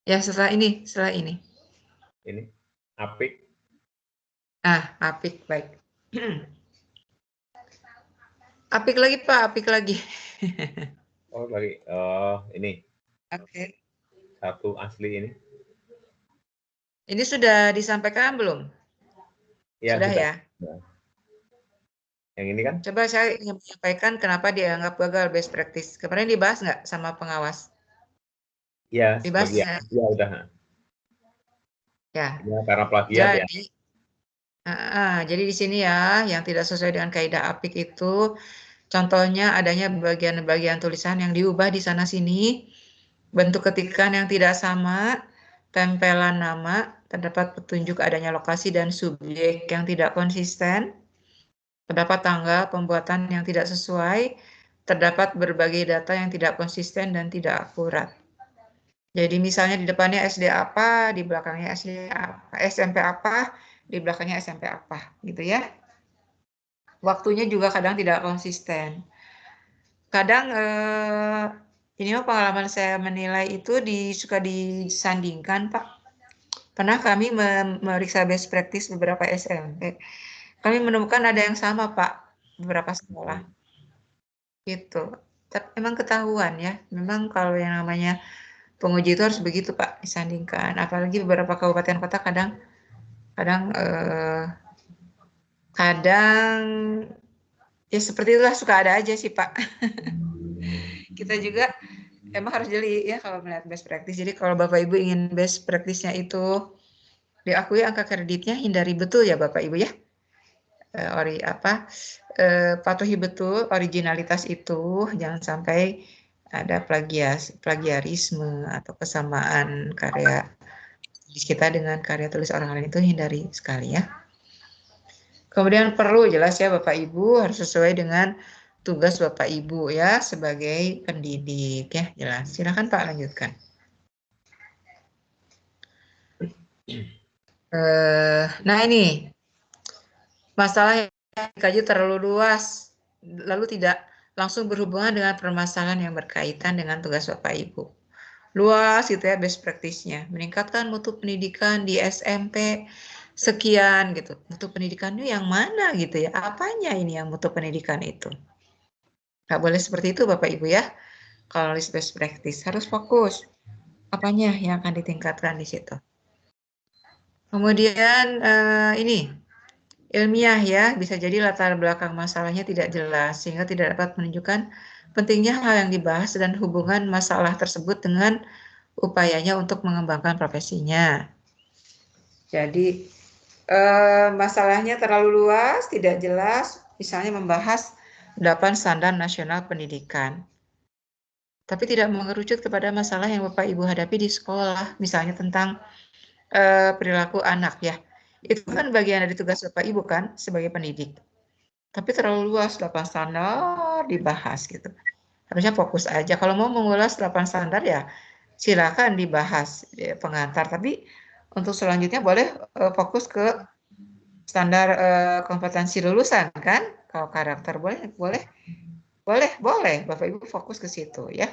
Ya, setelah ini. Ini. Apik. Apik, baik. Apik lagi Pak, apik lagi. Oh, lagi. Ini. Oke. Satu asli ini. Ini sudah disampaikan belum? Ya, sudah ya? Yang ini kan? Coba saya ingin menyampaikan kenapa dianggap gagal best practice. Kemarin dibahas nggak sama pengawas? Ya, dibahas ya udah. Ya. Ya, karena plagiat ya. Jadi di sini ya, yang tidak sesuai dengan kaidah apik itu, contohnya adanya bagian-bagian tulisan yang diubah di sana-sini, bentuk ketikan yang tidak sama, tempelan nama, terdapat petunjuk adanya lokasi dan subjek yang tidak konsisten, terdapat tanggal pembuatan yang tidak sesuai, terdapat berbagai data yang tidak konsisten dan tidak akurat. Jadi misalnya di depannya SD apa, di belakangnya SD apa, SMP apa, di belakangnya SMP apa, gitu ya. Waktunya juga kadang tidak konsisten. Kadang ini mah pengalaman saya menilai itu suka disandingkan, Pak. Pernah kami memeriksa best practice beberapa SMP. Kami menemukan ada yang sama, Pak, beberapa sekolah. Gitu. Tapi memang ketahuan ya, memang kalau yang namanya penguji itu harus begitu Pak, disandingkan. Apalagi beberapa kabupaten kota kadang ya seperti itulah, suka ada aja sih Pak. Kita juga emang harus jeli ya kalau melihat best practice. Jadi kalau Bapak Ibu ingin best practice-nya itu diakui angka kreditnya, hindari betul ya Bapak Ibu ya. Patuhi betul originalitas itu, jangan sampai ada plagiarisme atau kesamaan karya tulis kita dengan karya tulis orang lain itu hindari sekali ya. Kemudian perlu jelas ya Bapak Ibu harus sesuai dengan tugas Bapak Ibu ya sebagai pendidik ya jelas. Silakan Pak lanjutkan. Nah ini masalah yang dikaji terlalu luas lalu tidak langsung berhubungan dengan permasalahan yang berkaitan dengan tugas Bapak Ibu. Luas gitu ya best practice-nya. Meningkatkan mutu pendidikan di SMP sekian gitu. Mutu pendidikannya yang mana gitu ya? Apanya ini yang mutu pendidikan itu? Nggak boleh seperti itu Bapak Ibu ya. Kalau list best practice harus fokus. Apanya yang akan ditingkatkan di situ. Kemudian ini ilmiah ya, bisa jadi latar belakang masalahnya tidak jelas sehingga tidak dapat menunjukkan pentingnya hal yang dibahas dan hubungan masalah tersebut dengan upayanya untuk mengembangkan profesinya. Jadi masalahnya terlalu luas, tidak jelas, misalnya membahas 8 standar nasional pendidikan. Tapi tidak mengerucut kepada masalah yang Bapak Ibu hadapi di sekolah, misalnya tentang perilaku anak ya. Itu kan bagian dari tugas Bapak Ibu kan sebagai pendidik. Tapi terlalu luas 8 standar dibahas gitu. Harusnya fokus aja. Kalau mau mengulas 8 standar ya silakan dibahas pengantar. Tapi untuk selanjutnya boleh fokus ke standar kompetensi lulusan kan. Kalau karakter boleh Bapak Ibu fokus ke situ ya.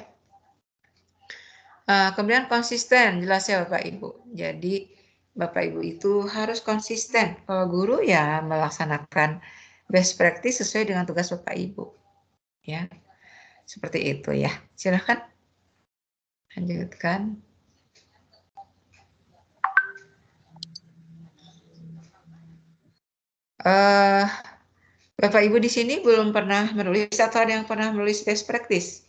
Kemudian konsisten jelas ya Bapak Ibu. Jadi Bapak Ibu itu harus konsisten. Kalau guru ya melaksanakan best practice sesuai dengan tugas Bapak Ibu. Ya. Seperti itu ya. Silakan lanjutkan. Bapak Ibu di sini belum pernah menulis atau ada yang pernah menulis best practice?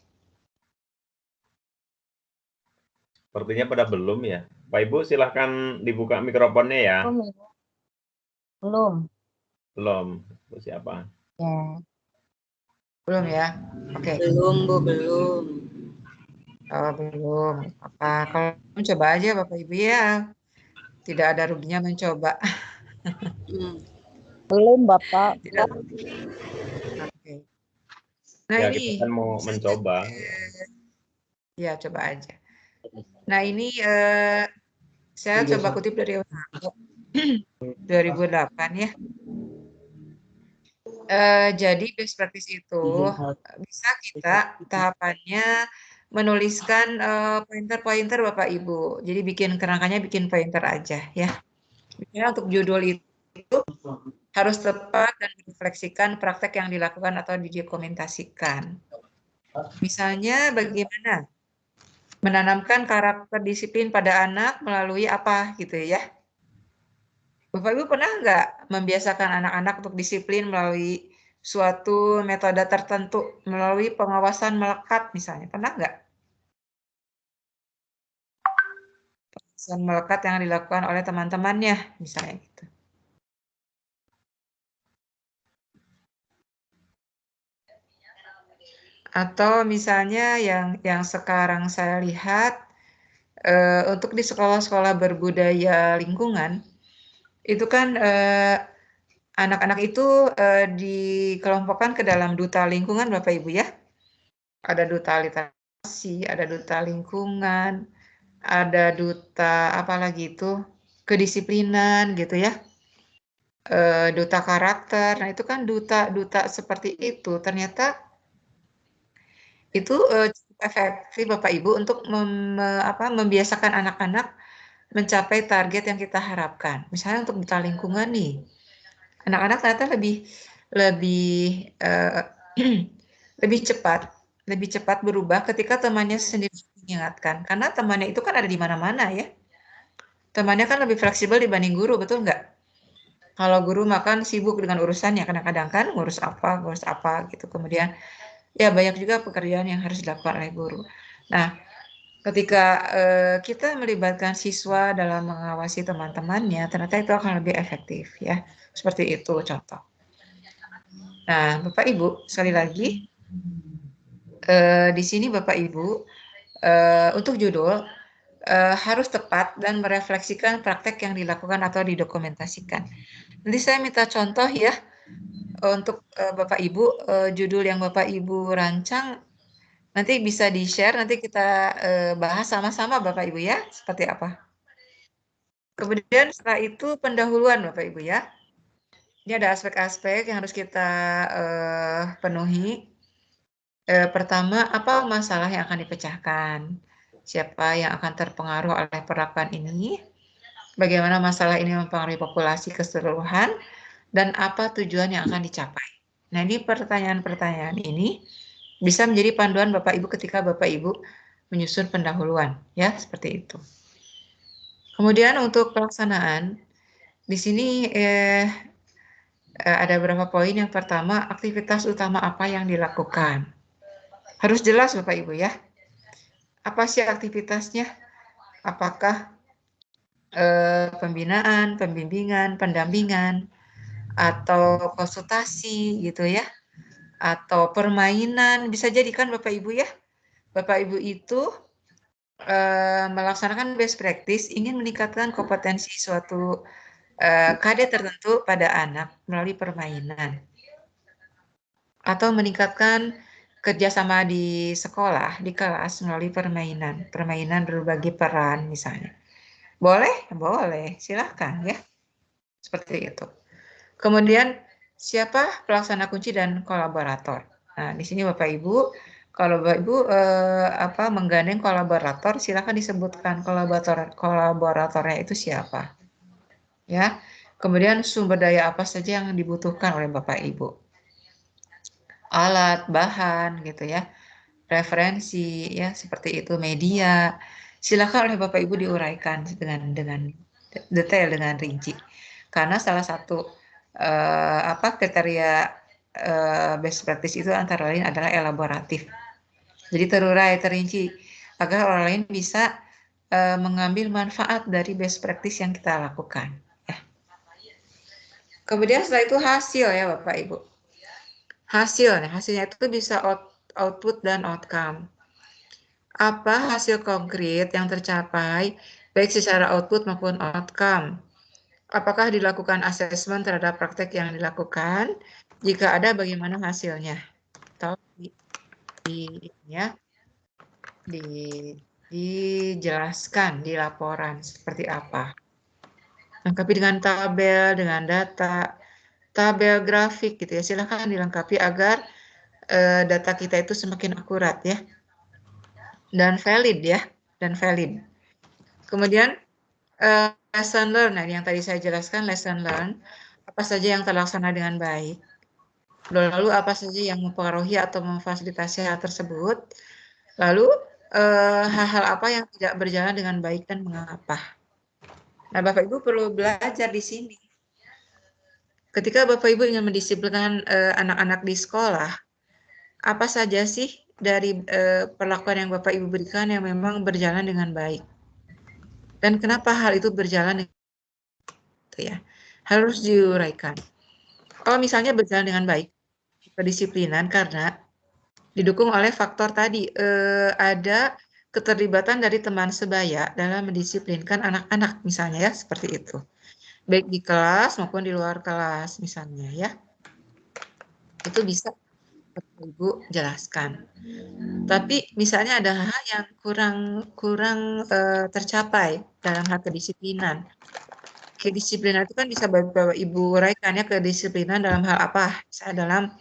Sepertinya pada belum ya. Pak Ibu silahkan dibuka mikrofonnya ya. Belum. Belum. Bu siapa? Ya. Belum ya? Oke. Belum, Bu, belum. Oh, belum. Apa? Kalau mencoba aja Bapak Ibu ya. Tidak ada ruginya mencoba. Belum, Bapak. Tidak. Oke. Nah, Ya, ini kita kan mau mencoba. Ya, coba aja. Nah, ini saya coba kutip dari 2008 ya. Jadi best practice itu bisa kita tahapannya menuliskan pointer-pointer Bapak Ibu. Jadi bikin kerangkanya bikin pointer aja ya. Misalnya untuk judul itu harus tepat dan merefleksikan praktek yang dilakukan atau didokumentasikan. Misalnya bagaimana menanamkan karakter disiplin pada anak melalui apa gitu ya. Bapak Ibu pernah nggak membiasakan anak-anak untuk disiplin melalui suatu metode tertentu, melalui pengawasan melekat misalnya, pernah nggak? Pengawasan melekat yang dilakukan oleh teman-temannya misalnya gitu. Atau misalnya yang sekarang saya lihat untuk di sekolah-sekolah berbudaya lingkungan itu kan anak-anak itu dikelompokkan ke dalam duta lingkungan Bapak Ibu ya. Ada duta literasi, ada duta lingkungan, ada duta apalagi itu kedisiplinan gitu ya. Duta karakter. Nah, itu kan duta seperti itu ternyata itu cukup efektif Bapak Ibu untuk membiasakan anak-anak mencapai target yang kita harapkan. Misalnya untuk duta lingkungan nih, anak-anak ternyata lebih cepat berubah ketika temannya sendiri mengingatkan. Karena temannya itu kan ada di mana-mana ya. Temannya kan lebih fleksibel dibanding guru, betul nggak? Kalau guru makan sibuk dengan urusannya, kadang-kadang kan ngurus apa gitu. Kemudian ya banyak juga pekerjaan yang harus dilakukan oleh guru. Nah, ketika kita melibatkan siswa dalam mengawasi teman-temannya, ternyata itu akan lebih efektif ya. Seperti itu contoh. Nah, Bapak Ibu, sekali lagi Di sini Bapak Ibu, untuk judul harus tepat dan merefleksikan praktek yang dilakukan atau didokumentasikan. Nanti saya minta contoh ya untuk Bapak Ibu, judul yang Bapak Ibu rancang nanti bisa di-share, nanti kita bahas sama-sama Bapak Ibu ya, seperti apa. Kemudian setelah itu pendahuluan Bapak Ibu ya. Ini ada aspek-aspek yang harus kita penuhi. Pertama, apa masalah yang akan dipecahkan? Siapa yang akan terpengaruh oleh perlakuan ini? Bagaimana masalah ini mempengaruhi populasi keseluruhan? Dan apa tujuan yang akan dicapai? Nah, ini pertanyaan-pertanyaan ini bisa menjadi panduan Bapak Ibu ketika Bapak Ibu menyusun pendahuluan, ya, seperti itu. Kemudian untuk pelaksanaan, di sini ada beberapa poin. Yang pertama, aktivitas utama apa yang dilakukan. Harus jelas Bapak Ibu ya. Apa sih aktivitasnya? Apakah pembinaan, pembimbingan, pendampingan, atau konsultasi gitu ya, atau permainan, bisa jadi kan Bapak Ibu ya. Bapak Ibu itu melaksanakan best practice, ingin meningkatkan kompetensi suatu KD tertentu pada anak melalui permainan, atau meningkatkan kerjasama di sekolah, di kelas melalui permainan berbagi peran misalnya. Boleh? Boleh, silahkan ya. Seperti itu. Kemudian siapa pelaksana kunci dan kolaborator? Nah, di sini Bapak Ibu, kalau Bapak Ibu menggandeng kolaborator, silakan disebutkan kolaboratornya itu siapa. Ya. Kemudian sumber daya apa saja yang dibutuhkan oleh Bapak Ibu. Alat, bahan gitu ya. Referensi ya, seperti itu, media. Silakan oleh Bapak Ibu diuraikan dengan detail, dengan rinci. Karena salah satu kriteria best practice itu antara lain adalah elaboratif. Jadi terurai, terinci agar orang lain bisa mengambil manfaat dari best practice yang kita lakukan. Ya. Kemudian setelah itu hasil ya Bapak Ibu. Hasilnya itu bisa output dan outcome. Apa hasil konkret yang tercapai baik secara output maupun outcome? Apakah dilakukan asesmen terhadap praktek yang dilakukan? Jika ada, bagaimana hasilnya? Atau dijelaskan di laporan seperti apa? Lengkapi dengan tabel, dengan data, tabel grafik gitu ya. Silakan dilengkapi agar data kita itu semakin akurat ya. Dan valid ya, dan valid. Kemudian lesson learn, nah yang tadi saya jelaskan lesson learn, apa saja yang terlaksana dengan baik, lalu apa saja yang mempengaruhi atau memfasilitasi hal tersebut, lalu hal-hal apa yang tidak berjalan dengan baik dan mengapa. Nah, Bapak Ibu perlu belajar di sini. Ketika Bapak Ibu ingin mendisiplinkan anak-anak di sekolah, apa saja sih dari perlakuan yang Bapak Ibu berikan yang memang berjalan dengan baik? Dan kenapa hal itu berjalan gitu ya? Harus diuraikan. Kalau misalnya berjalan dengan baik, kedisiplinan karena didukung oleh faktor tadi, ada keterlibatan dari teman sebaya dalam mendisiplinkan anak-anak misalnya ya, seperti itu. Baik di kelas maupun di luar kelas misalnya ya. Itu bisa Ibu jelaskan. Tapi misalnya ada hal yang kurang tercapai dalam hal kedisiplinan. Kedisiplinan itu kan bisa Bapak Ibu uraikan ya, kedisiplinan dalam hal apa? Misalnya dalam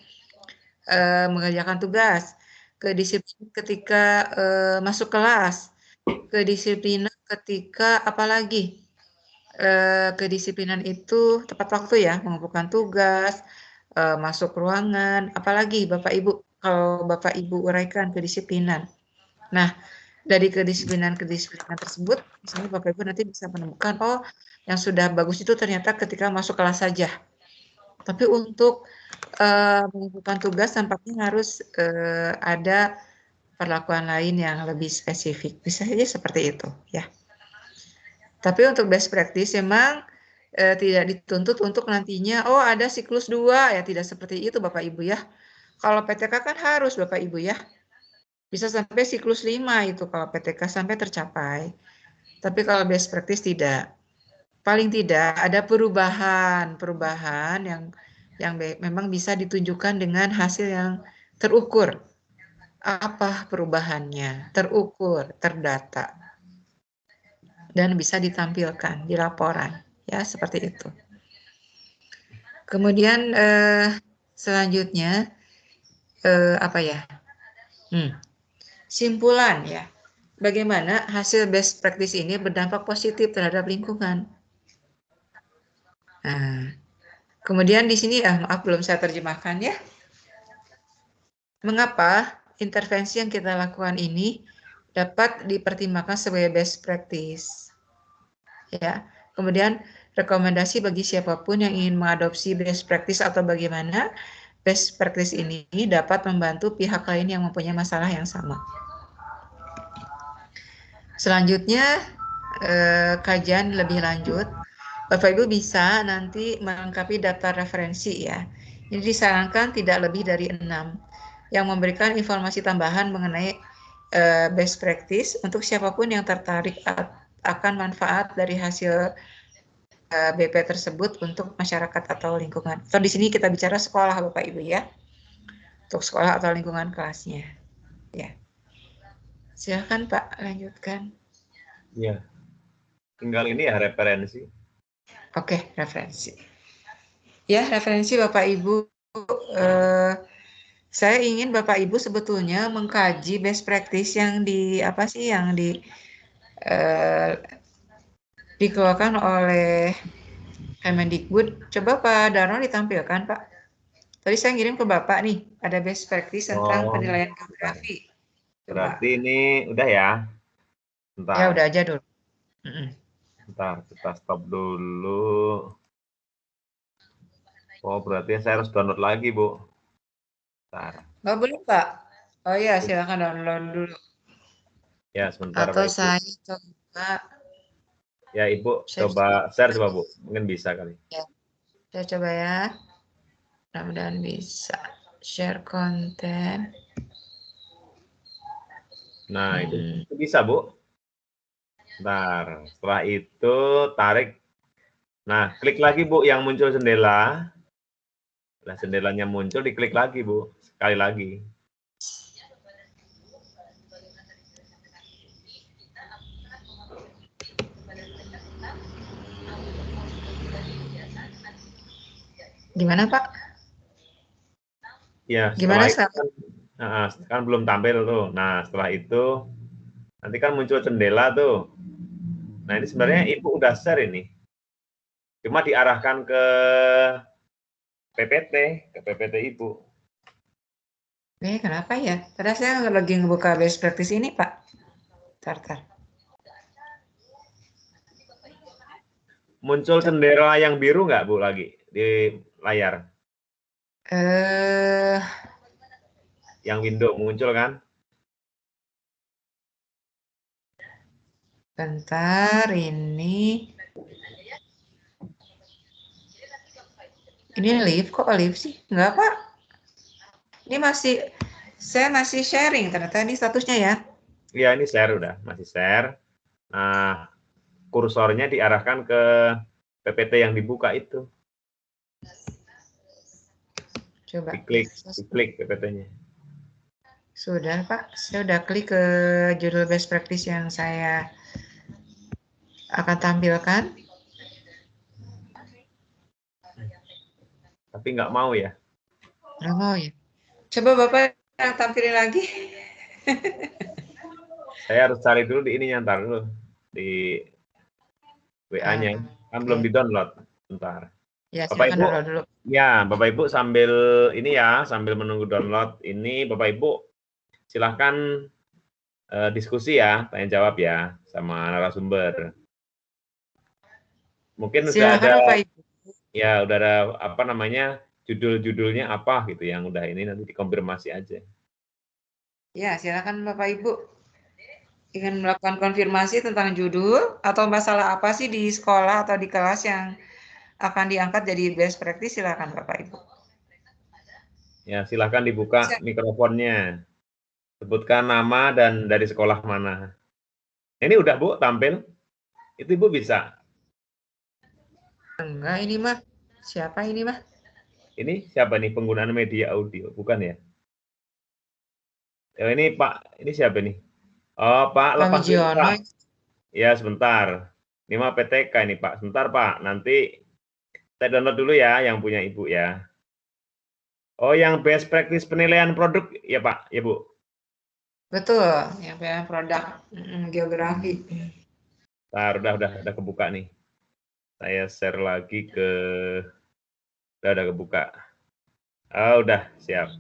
mengerjakan tugas, kedisiplinan ketika masuk kelas, kedisiplinan ketika apalagi kedisiplinan itu tepat waktu ya, mengumpulkan tugas, masuk ruangan, apalagi Bapak Ibu, kalau Bapak Ibu uraikan kedisiplinan. Nah, dari kedisiplinan tersebut, misalnya Bapak Ibu nanti bisa menemukan, oh yang sudah bagus itu ternyata ketika masuk kelas saja. Tapi untuk mengumpulkan tugas tampaknya harus ada perlakuan lain yang lebih spesifik. Bisa saja seperti itu ya. Tapi untuk best practice memang tidak dituntut untuk nantinya, oh ada siklus 2, ya tidak seperti itu Bapak Ibu ya. Kalau PTK kan harus Bapak Ibu ya. Bisa sampai siklus 5 itu kalau PTK sampai tercapai. Tapi kalau best practice tidak. Paling tidak ada perubahan yang memang bisa ditunjukkan dengan hasil yang terukur. Apa perubahannya? Terukur, terdata. Dan bisa ditampilkan di laporan. Ya, seperti itu. Kemudian selanjutnya apa ya? Simpulan ya. Bagaimana hasil best practice ini berdampak positif terhadap lingkungan. Nah, kemudian di sini maaf belum saya terjemahkan ya. Mengapa intervensi yang kita lakukan ini dapat dipertimbangkan sebagai best practice? Ya. Kemudian rekomendasi bagi siapapun yang ingin mengadopsi best practice atau bagaimana best practice ini dapat membantu pihak lain yang mempunyai masalah yang sama. Selanjutnya kajian lebih lanjut. Bapak Ibu bisa nanti melengkapi daftar referensi ya. Ini disarankan tidak lebih dari 6 yang memberikan informasi tambahan mengenai best practice untuk siapapun yang tertarik akan manfaat dari hasil BP tersebut untuk masyarakat atau lingkungan. Atau di sini kita bicara sekolah Bapak Ibu ya. Untuk sekolah atau lingkungan kelasnya. Ya. Silakan Pak, lanjutkan. Ya. Tinggal ini ya referensi. Oke, referensi. Ya, referensi Bapak Ibu. Saya ingin Bapak Ibu sebetulnya mengkaji best practice yang dikeluarkan oleh Kemendikbud. Coba Pak Darno ditampilkan, Pak. Tadi saya ngirim ke Bapak nih, ada best practice tentang penilaian geografi. Berarti ini udah ya? Bentar. Ya, udah aja dulu. Bentar, kita stop dulu. Oh, berarti saya harus download lagi, Bu. Bentar. Nggak boleh, Pak? Oh iya, silakan download dulu. Ya, sebentar. Atau Pak, saya coba. Ya, Ibu coba share coba, Bu. Mungkin bisa kali. Ya, saya coba ya. Mudah-mudahan bisa. Share konten. Nah, itu bisa, Bu. Bentar. Setelah itu, tarik. Nah, klik lagi, Bu, yang muncul jendela. Nah, jendelanya muncul, diklik lagi, Bu. Sekali lagi. Gimana, Pak? Ya, gimana kan belum tampil tuh. Nah, setelah itu nanti kan muncul jendela tuh. Nah, ini sebenarnya Ibu udah share ini. Cuma diarahkan ke PPT Ibu. Kenapa ya? Padahal saya lagi ngebuka best practice ini, Pak. Tar. Muncul jendela yang biru nggak, Bu, lagi di layar? Yang window muncul kan? Bentar, ini live kok live sih? Enggak, Pak. Ini saya masih sharing ternyata ini statusnya ya. Iya, ini share udah, masih share. Nah, kursornya diarahkan ke PPT yang dibuka itu. Coba. Diklik PPT-nya. Sudah, Pak. Saya udah klik ke judul best practice yang saya akan tampilkan. Tapi nggak mau ya? Nggak mau ya. Coba Bapak tampilin lagi. Saya harus cari dulu di ininya, ntar dulu. Di WA-nya. Kan belum di-download. Bentar. Ya, Bapak Ibu, download dulu. Ya, Bapak Ibu sambil ini ya, sambil menunggu download ini, Bapak Ibu silahkan diskusi ya, tanya jawab ya sama narasumber. Mungkin sudah ada, Bapak Ibu. Ya udah ada apa namanya judul-judulnya apa gitu yang udah ini nanti dikonfirmasi aja. Ya, silakan Bapak Ibu. Ingin melakukan konfirmasi tentang judul atau masalah apa sih di sekolah atau di kelas yang akan diangkat jadi best practice, silakan Bapak Ibu. Ya, silakan dibuka mikrofonnya. Sebutkan nama dan dari sekolah mana. Ini udah Bu tampil? Itu Ibu bisa. Enggak, ini mah. Siapa ini mah? Ini siapa nih penggunaan media audio? Bukan ya? Ini Pak, ini siapa nih? Oh Pak, Pak lepas dulu Wigiono. Pak. Ya sebentar. Ini mah PTK ini Pak. Sebentar Pak, nanti saya download dulu ya yang punya Ibu ya. Oh yang best practice penilaian produk ya Pak, ya Bu? Betul, yang punya produk geografi. Bentar, udah kebuka nih. Saya share lagi ke, udah kebuka. Oh, udah siap.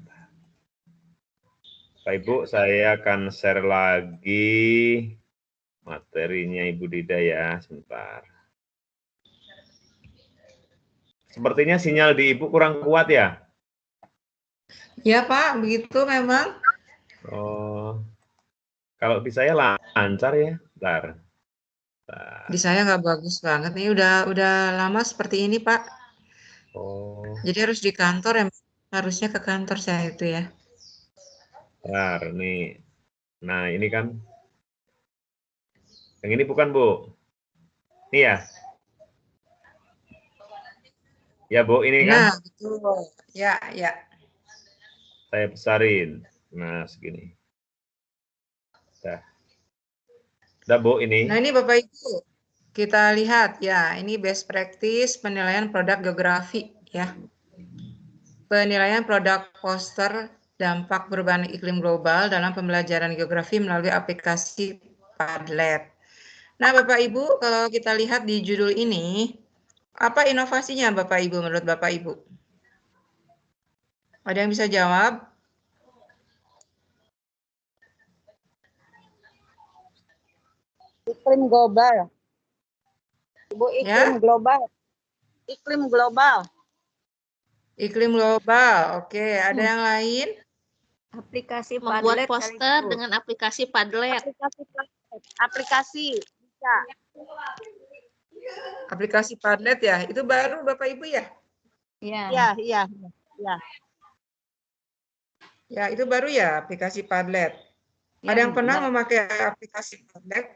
Pak Ibu, saya akan share lagi materinya Ibu Dida ya, sebentar. Sepertinya sinyal di Ibu kurang kuat ya? Ya Pak, begitu memang. Oh, kalau di saya lancar ya, bentar. Di saya nggak bagus banget nih, udah lama seperti ini Pak. Oh, Jadi harus di kantor ya, harusnya ke kantor saya itu ya. bentar nih. Nah, ini kan. Yang ini bukan, Bu? Ini ya? Ya, Bu, ini kan Nah, betul. Ya, ya. saya besarin. Nah, segini. Udah, Bu, ini. Nah, ini Bapak Ibu, kita lihat ya, ini best practice penilaian produk geografi ya. Penilaian produk poster dampak perubahan iklim global dalam pembelajaran geografi melalui aplikasi Padlet. Nah, Bapak Ibu, kalau kita lihat di judul ini, apa inovasinya Bapak Ibu menurut Bapak Ibu? Ada yang bisa jawab? Iklim global. Ibu, iklim Ya? global. Iklim global. Iklim global. Oke, ada yang lain? Aplikasi Membuat Padlet poster kali, Bu. dengan aplikasi Padlet. Aplikasi bisa. Aplikasi Padlet ya? Itu baru Bapak Ibu ya? Iya. Iya. Ya, itu baru ya aplikasi Padlet. Iya, Ada yang pernah baru. memakai aplikasi Padlet?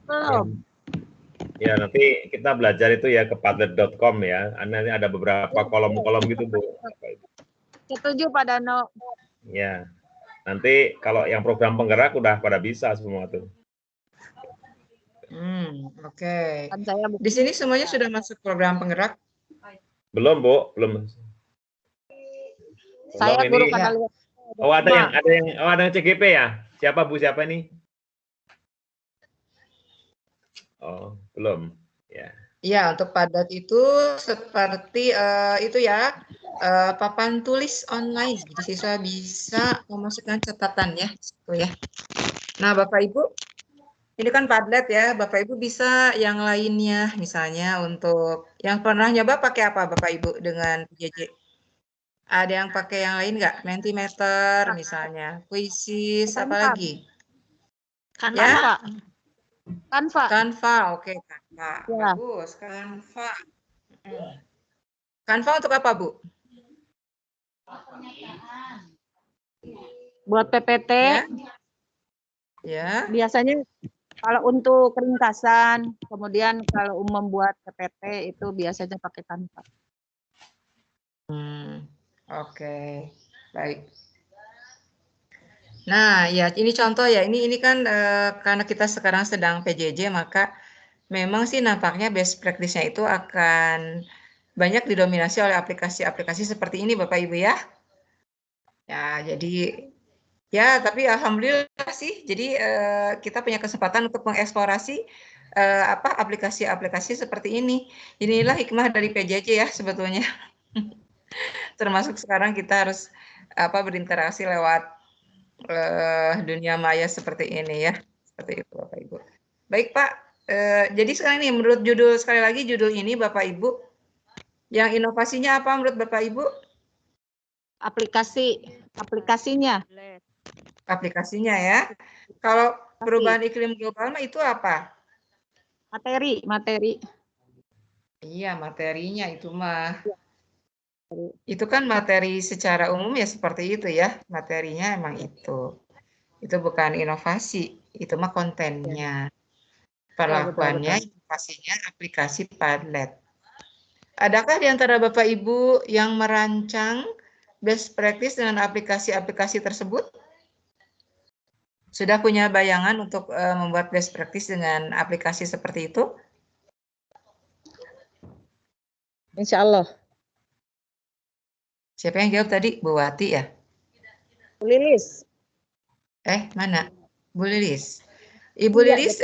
Belum. Ya, nanti kita belajar itu ya ke padlet.com ya. Nanti ada beberapa kolom-kolom gitu, Bu. Setuju Pak Dano. Ya. Nanti kalau yang program penggerak udah pada bisa semua tuh. Oke. Kan saya Di sini semuanya sudah masuk program penggerak? Belum, Bu, belum. Saya Belum guru ini. Ya. kata lihat. Oh, ada yang CGP ya? Siapa Bu, siapa ini? Oh, belum. Ya. Ya, untuk Padlet itu seperti itu ya, papan tulis online. Jadi siswa bisa memasukkan catatan ya, gitu ya. Nah, Bapak Ibu, ini kan Padlet ya, Bapak Ibu bisa yang lainnya, misalnya untuk yang pernah nyoba pakai apa Bapak Ibu dengan PJJ? Ada yang pakai yang lain nggak? Mentimeter misalnya, Quizzes, apa lagi? Canva. Ya? Canva. Canva, oke Canva. Ya. Bagus, Canva. Canva untuk apa, Bu? Buat PPT. Ya. Biasanya kalau untuk ringkasan, kemudian kalau membuat PPT itu biasanya pakai Canva. Oke, baik. Nah, ya ini contoh ya. Ini kan karena kita sekarang sedang PJJ, maka memang sih nampaknya best practice-nya itu akan banyak didominasi oleh aplikasi-aplikasi seperti ini, Bapak Ibu ya. Ya, jadi ya, tapi alhamdulillah sih. Jadi kita punya kesempatan untuk mengeksplorasi aplikasi-aplikasi seperti ini. Inilah hikmah dari PJJ ya sebetulnya. Termasuk sekarang kita harus berinteraksi lewat dunia maya seperti ini ya. Seperti itu Bapak Ibu. Baik Pak, jadi sekarang ini menurut sekali lagi judul ini Bapak Ibu, yang inovasinya apa menurut Bapak Ibu? Aplikasinya. Aplikasinya ya. Kalau perubahan iklim global itu apa? Materi. Iya, materinya itu mah. Itu kan materi secara umum ya seperti itu ya, materinya emang itu. Itu bukan inovasi, itu mah kontennya. Perlakuannya, inovasinya aplikasi Padlet. Adakah di antara Bapak Ibu yang merancang best practice dengan aplikasi-aplikasi tersebut? Sudah punya bayangan untuk membuat best practice dengan aplikasi seperti itu? Insya Allah. Siapa yang jawab tadi? Bu Wati ya? Bu Lilis. Mana? Bu Lilis. Ibu Lilis,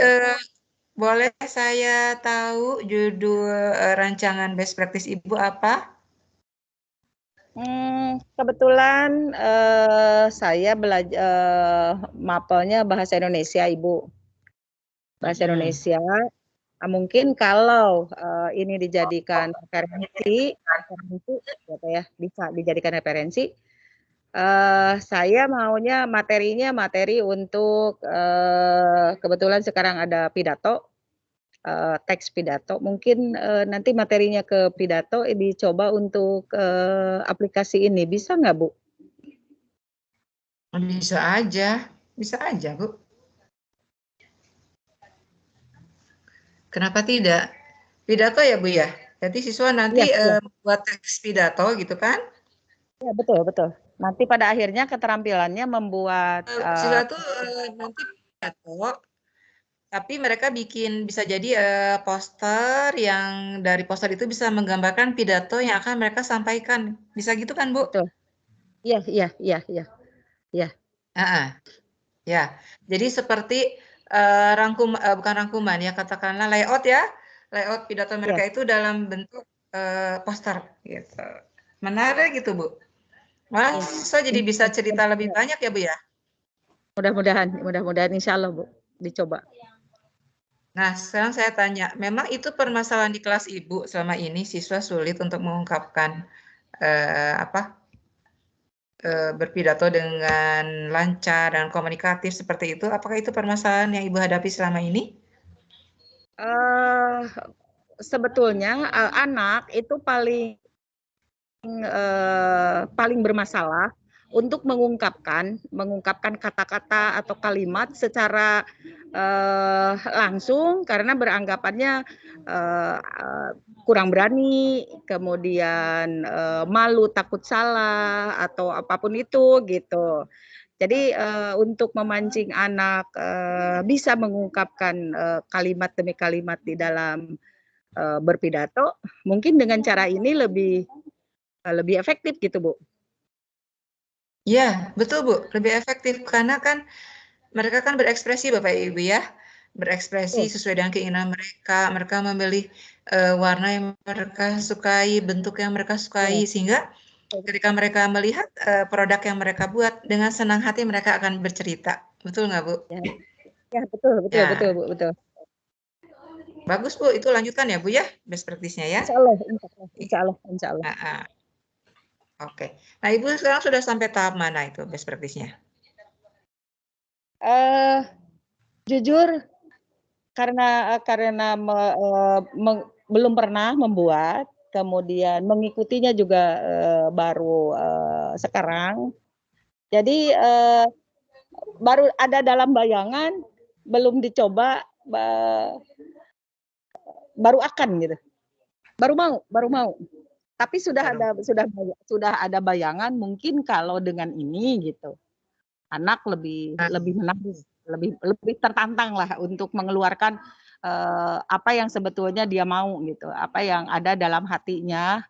boleh saya tahu judul rancangan best practice Ibu apa? Kebetulan saya belajar mapelnya bahasa Indonesia, Ibu. Bahasa Indonesia. Mungkin kalau ini dijadikan referensi ya, bisa dijadikan referensi. Saya maunya materi untuk kebetulan sekarang ada pidato, teks pidato. Mungkin nanti materinya ke pidato dicoba untuk aplikasi ini, bisa nggak Bu? Bisa aja Bu. Kenapa tidak? Pidato ya Bu ya? Jadi siswa nanti buat teks pidato gitu kan? Ya, betul. Nanti pada akhirnya keterampilannya membuat siswa tuh nanti pidato, tapi mereka bisa jadi poster yang dari poster itu bisa menggambarkan pidato yang akan mereka sampaikan. Bisa gitu kan Bu? Betul. Iya. Ya, jadi seperti bukan rangkuman ya, katakanlah layout ya, layout pidato mereka itu dalam bentuk poster gitu. Menarik gitu Bu. Malah siswa jadi bisa cerita lebih banyak ya Bu ya. Mudah-mudahan insya Allah Bu dicoba. Nah, sekarang saya tanya, memang itu permasalahan di kelas Ibu selama ini siswa sulit untuk mengungkapkan berpidato dengan lancar dan komunikatif seperti itu. Apakah itu permasalahan yang Ibu hadapi selama ini? Sebetulnya anak itu paling bermasalah untuk mengungkapkan kata-kata atau kalimat secara langsung karena beranggapannya kurang berani, kemudian malu, takut salah atau apapun itu gitu. Jadi untuk memancing anak bisa mengungkapkan kalimat demi kalimat di dalam berpidato, mungkin dengan cara ini lebih efektif gitu Bu. Ya, betul Bu, lebih efektif karena kan mereka kan berekspresi Bapak Ibu ya, berekspresi sesuai dengan keinginan mereka, mereka memilih warna yang mereka sukai, bentuk yang mereka sukai, sehingga ketika mereka melihat produk yang mereka buat, dengan senang hati mereka akan bercerita, betul nggak Bu? Ya, betul Bu, betul. Bagus Bu, itu lanjutkan ya Bu ya, best practice-nya ya. Insya Allah. Oke. Nah, Ibu sekarang sudah sampai tahap mana itu best practice-nya? Jujur karena belum pernah membuat, kemudian mengikutinya juga baru sekarang. Jadi baru ada dalam bayangan, belum dicoba, baru akan gitu. Baru mau. Tapi sudah ada bayangan mungkin kalau dengan ini gitu. Anak lebih menarik, lebih tertantang lah untuk mengeluarkan apa yang sebetulnya dia mau gitu, apa yang ada dalam hatinya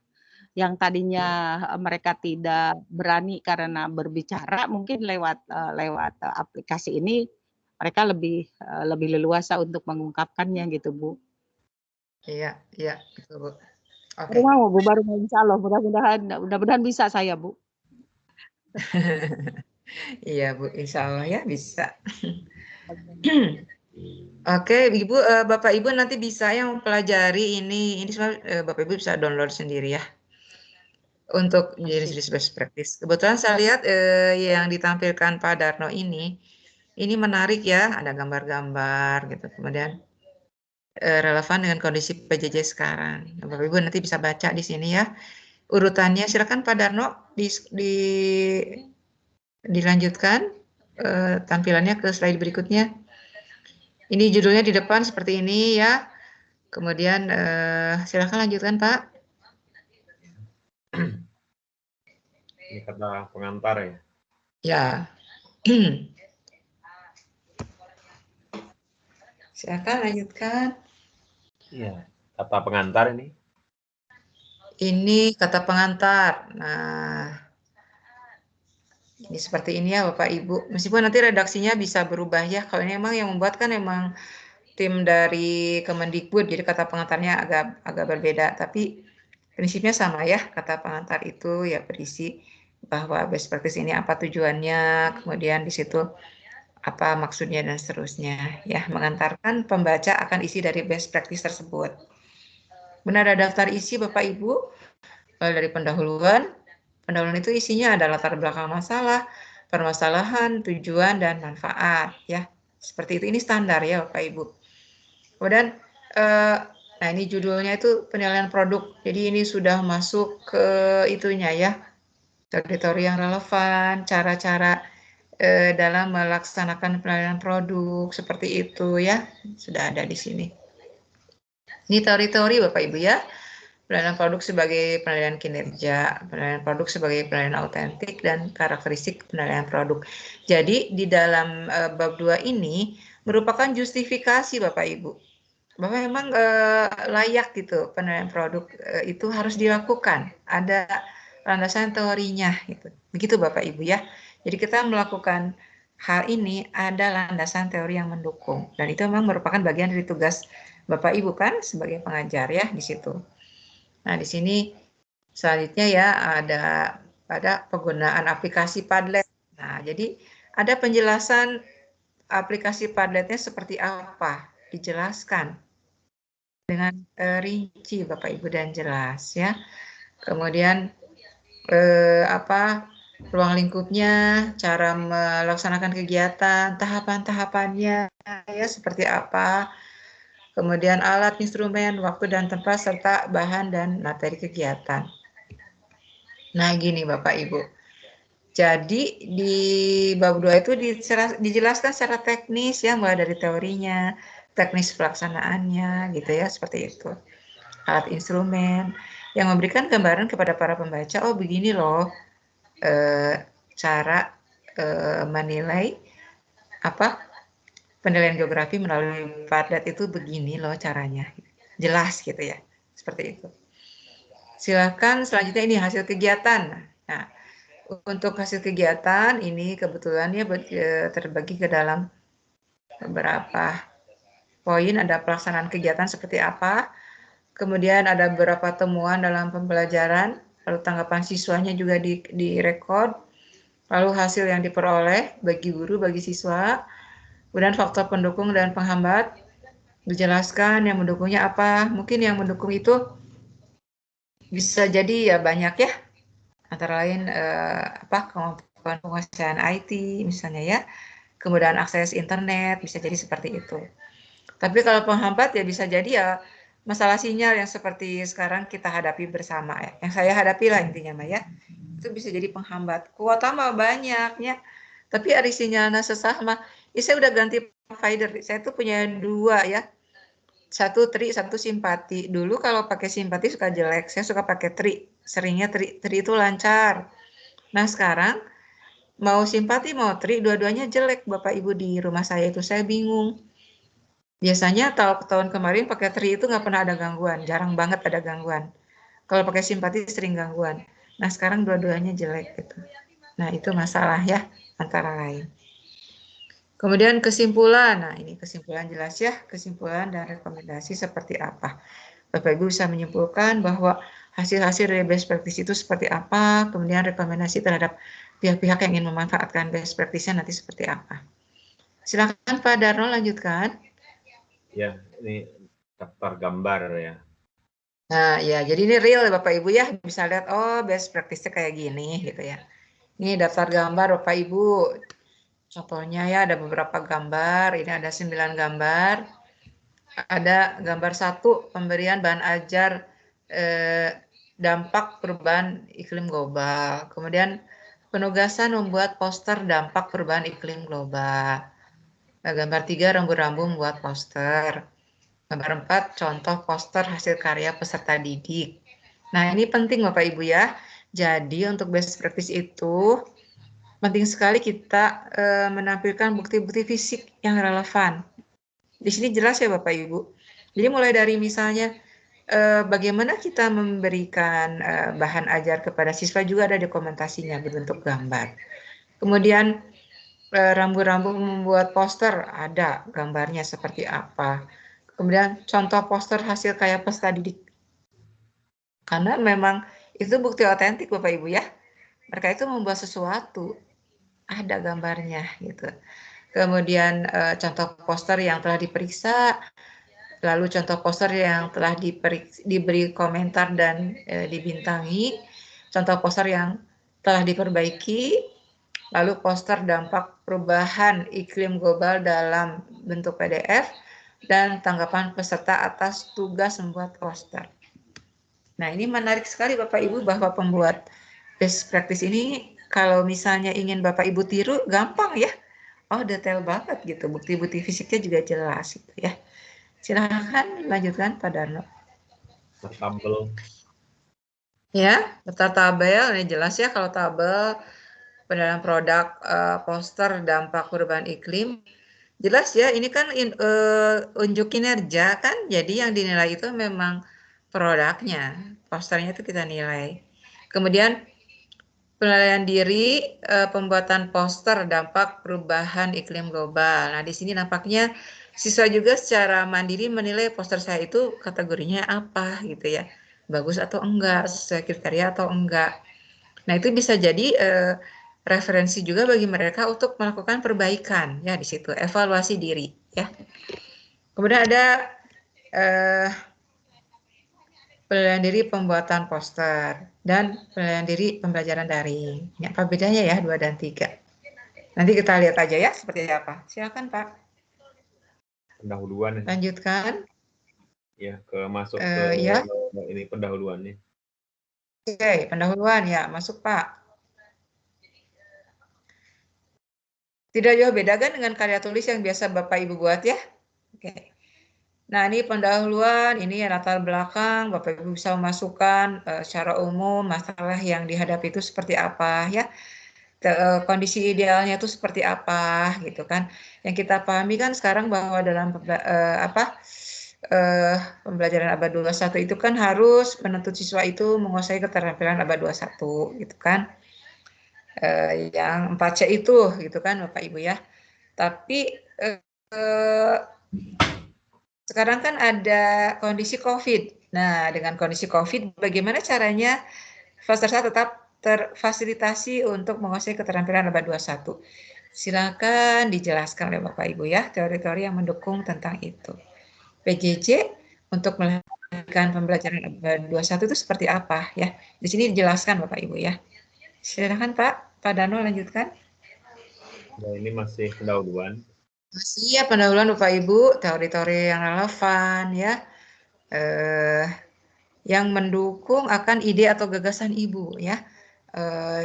yang tadinya mereka tidak berani karena berbicara, mungkin lewat aplikasi ini mereka lebih leluasa untuk mengungkapkannya gitu Bu. Iya betul Bu. Okay. Baru mau insya Allah, mudah-mudahan bisa saya Bu. Iya Bu, insya Allah ya bisa. Oke, Ibu, Bapak Ibu nanti bisa yang pelajari ini semua Bapak Ibu bisa download sendiri ya untuk menjadi best practice. Kebetulan saya lihat yang ditampilkan Pak Darno ini menarik ya, ada gambar-gambar gitu, kemudian relevan dengan kondisi PJJ sekarang. Bapak Ibu nanti bisa baca di sini ya. urutannya. Silakan Pak Darno dilanjutkan tampilannya ke slide berikutnya. Ini judulnya di depan seperti ini ya. Kemudian silakan lanjutkan Pak. Ini kata pengantar ya. Ya. Silakan lanjutkan. Iya, kata pengantar ini. Ini kata pengantar. Nah, ini seperti ini ya Bapak Ibu. Meskipun nanti redaksinya bisa berubah ya. Kalau ini emang yang membuat kan emang tim dari Kemendikbud, jadi kata pengantarnya agak berbeda. Tapi prinsipnya sama ya. Kata pengantar itu ya berisi bahwa best practice ini apa tujuannya, kemudian di situ apa maksudnya dan seterusnya. Ya, mengantarkan pembaca akan isi dari best practice tersebut. Benar ada daftar isi Bapak Ibu dari pendahuluan. Pendahuluan itu isinya ada latar belakang masalah, permasalahan, tujuan, dan manfaat. Ya, seperti itu. Ini standar ya Bapak Ibu. Kemudian, nah ini judulnya itu penilaian produk. Jadi ini sudah masuk ke itunya ya, teritori yang relevan, cara-cara dalam melaksanakan penilaian produk seperti itu ya, sudah ada di sini. Ini teori-teori Bapak Ibu ya. Penilaian produk sebagai penilaian kinerja, penilaian produk sebagai penilaian autentik, dan karakteristik penilaian produk. Jadi di dalam bab 2 ini merupakan justifikasi Bapak Ibu, bahwa memang layak gitu penilaian produk itu harus dilakukan. Ada landasan teorinya gitu. Begitu Bapak Ibu ya. Jadi kita melakukan hal ini ada landasan teori yang mendukung, dan itu memang merupakan bagian dari tugas Bapak Ibu kan sebagai pengajar ya di situ. Nah, di sini selanjutnya ya ada penggunaan aplikasi Padlet. Nah, jadi ada penjelasan aplikasi Padletnya seperti apa, dijelaskan dengan rinci Bapak Ibu dan jelas ya. Kemudian ruang lingkupnya, cara melaksanakan kegiatan, tahapan-tahapannya ya seperti apa. Kemudian alat, instrumen, waktu dan tempat, serta bahan dan materi kegiatan. Nah, gini Bapak Ibu. Jadi di bab 2 itu dijelaskan secara teknis ya, mulai dari teorinya, teknis pelaksanaannya gitu ya, seperti itu. Alat, instrumen yang memberikan gambaran kepada para pembaca, oh begini loh cara menilai penilaian geografi melalui Padlet itu begini loh caranya. Jelas gitu ya. Seperti itu. Silakan selanjutnya ini hasil kegiatan. Nah, untuk hasil kegiatan ini kebetulan ya terbagi ke dalam beberapa poin. Ada pelaksanaan kegiatan seperti apa. Kemudian ada beberapa temuan dalam pembelajaran. Lalu tanggapan siswanya juga direkod. Lalu hasil yang diperoleh bagi guru, bagi siswa. Kemudian faktor pendukung dan penghambat, dijelaskan yang mendukungnya apa. Mungkin yang mendukung itu bisa jadi ya banyak ya, antara lain kemampuan penguasaan IT misalnya ya, kemudian akses internet, bisa jadi seperti itu. Tapi kalau penghambat ya bisa jadi ya masalah sinyal yang seperti sekarang kita hadapi bersama ya. Yang saya hadapi lah intinya Maya, itu bisa jadi penghambat. Kuota mah banyak ya, tapi ada sinyalnya sesama. Saya udah ganti provider. Saya tuh punya 2 ya. Satu tri, satu simpati. Dulu kalau pakai simpati suka jelek. Saya suka pakai tri. Seringnya tri itu lancar. Nah sekarang mau simpati mau tri, dua-duanya jelek Bapak Ibu di rumah saya itu. Saya bingung. Biasanya tahun kemarin pakai tri itu nggak pernah ada gangguan. Jarang banget ada gangguan. Kalau pakai simpati sering gangguan. Nah sekarang dua-duanya jelek gitu. Nah itu masalah ya antara lain. Kemudian kesimpulan, nah ini kesimpulan jelas ya, kesimpulan dan rekomendasi seperti apa. Bapak Ibu bisa menyimpulkan bahwa hasil-hasil dari best practice itu seperti apa, kemudian rekomendasi terhadap pihak-pihak yang ingin memanfaatkan best practice-nya nanti seperti apa. Silakan Pak Darno lanjutkan. Ya, ini daftar gambar ya. Nah ya, jadi ini real Bapak Ibu ya, bisa lihat oh best practice-nya kayak gini gitu ya. Ini daftar gambar Bapak Ibu. Contohnya ya ada beberapa gambar, ini ada 9 gambar. Ada gambar 1, pemberian bahan ajar dampak perubahan iklim global. Kemudian penugasan membuat poster dampak perubahan iklim global. Nah, gambar 3, rambu-rambu membuat poster. Gambar 4, contoh poster hasil karya peserta didik. Nah, ini penting Bapak Ibu ya. Jadi untuk best practice itu penting sekali kita menampilkan bukti-bukti fisik yang relevan. Di sini jelas ya Bapak Ibu. Jadi mulai dari misalnya bagaimana kita memberikan bahan ajar kepada siswa juga ada dokumentasinya berbentuk gambar. Kemudian rambu-rambu membuat poster ada gambarnya seperti apa. Kemudian contoh poster hasil karya peserta didik. Karena memang itu bukti otentik Bapak Ibu ya. Mereka itu membuat sesuatu, ada gambarnya gitu. Kemudian contoh poster yang telah diperiksa, lalu contoh poster yang telah diberi komentar dan dibintangi, contoh poster yang telah diperbaiki, lalu poster dampak perubahan iklim global dalam bentuk PDF, dan tanggapan peserta atas tugas membuat poster. Nah, ini menarik sekali Bapak Ibu bahwa pembuat best practice ini kalau misalnya ingin Bapak Ibu tiru gampang ya. Oh, detail banget gitu. Bukti-bukti fisiknya juga jelas gitu ya. Silahkan lanjutkan Pak Darno. Tabel. Ya, daftar tabel ini jelas ya kalau tabel penilaian produk poster dampak perubahan iklim. Jelas ya, ini kan unjuk kinerja kan, jadi yang dinilai itu memang produknya, posternya itu kita nilai. Kemudian penilaian diri, pembuatan poster dampak perubahan iklim global. Nah, di sini nampaknya siswa juga secara mandiri menilai poster saya itu kategorinya apa gitu ya, bagus atau enggak, sesuai kriteria atau enggak. Nah, itu bisa jadi referensi juga bagi mereka untuk melakukan perbaikan ya di situ, evaluasi diri ya. Kemudian ada penilaian diri pembuatan poster dan penilaian diri pembelajaran daring. Ini apa bedanya ya 2 dan 3? Nanti kita lihat aja ya seperti apa. Silakan Pak. Pendahuluan. Lanjutkan. Ya, masuk ke ya. Ini pendahuluannya. Oke, pendahuluan ya, masuk Pak. Tidak jauh beda kan dengan karya tulis yang biasa Bapak Ibu buat ya? Oke. Nah, ini pendahuluan, ini latar belakang, Bapak Ibu bisa memasukkan secara umum masalah yang dihadapi itu seperti apa ya. Kondisi idealnya itu seperti apa gitu kan. Yang kita pahami kan sekarang bahwa dalam pembelajaran abad 21 itu kan harus menuntut siswa itu menguasai keterampilan abad 21 gitu kan. Yang 4C itu gitu kan Bapak Ibu ya. Tapi sekarang kan ada kondisi COVID. Nah, dengan kondisi COVID bagaimana caranya peserta tetap terfasilitasi untuk menguasai keterampilan abad 21. Silakan dijelaskan oleh Bapak Ibu ya, teori-teori yang mendukung tentang itu. PJJ untuk melakukan pembelajaran abad 21 itu seperti apa ya? Di sini dijelaskan Bapak Ibu ya. Silakan Pak Dano lanjutkan. Nah, ini masih pendahuluan. Masih ya pendahuluan Bapak Ibu, teori-teori yang relevan ya. Yang mendukung akan ide atau gagasan Ibu ya.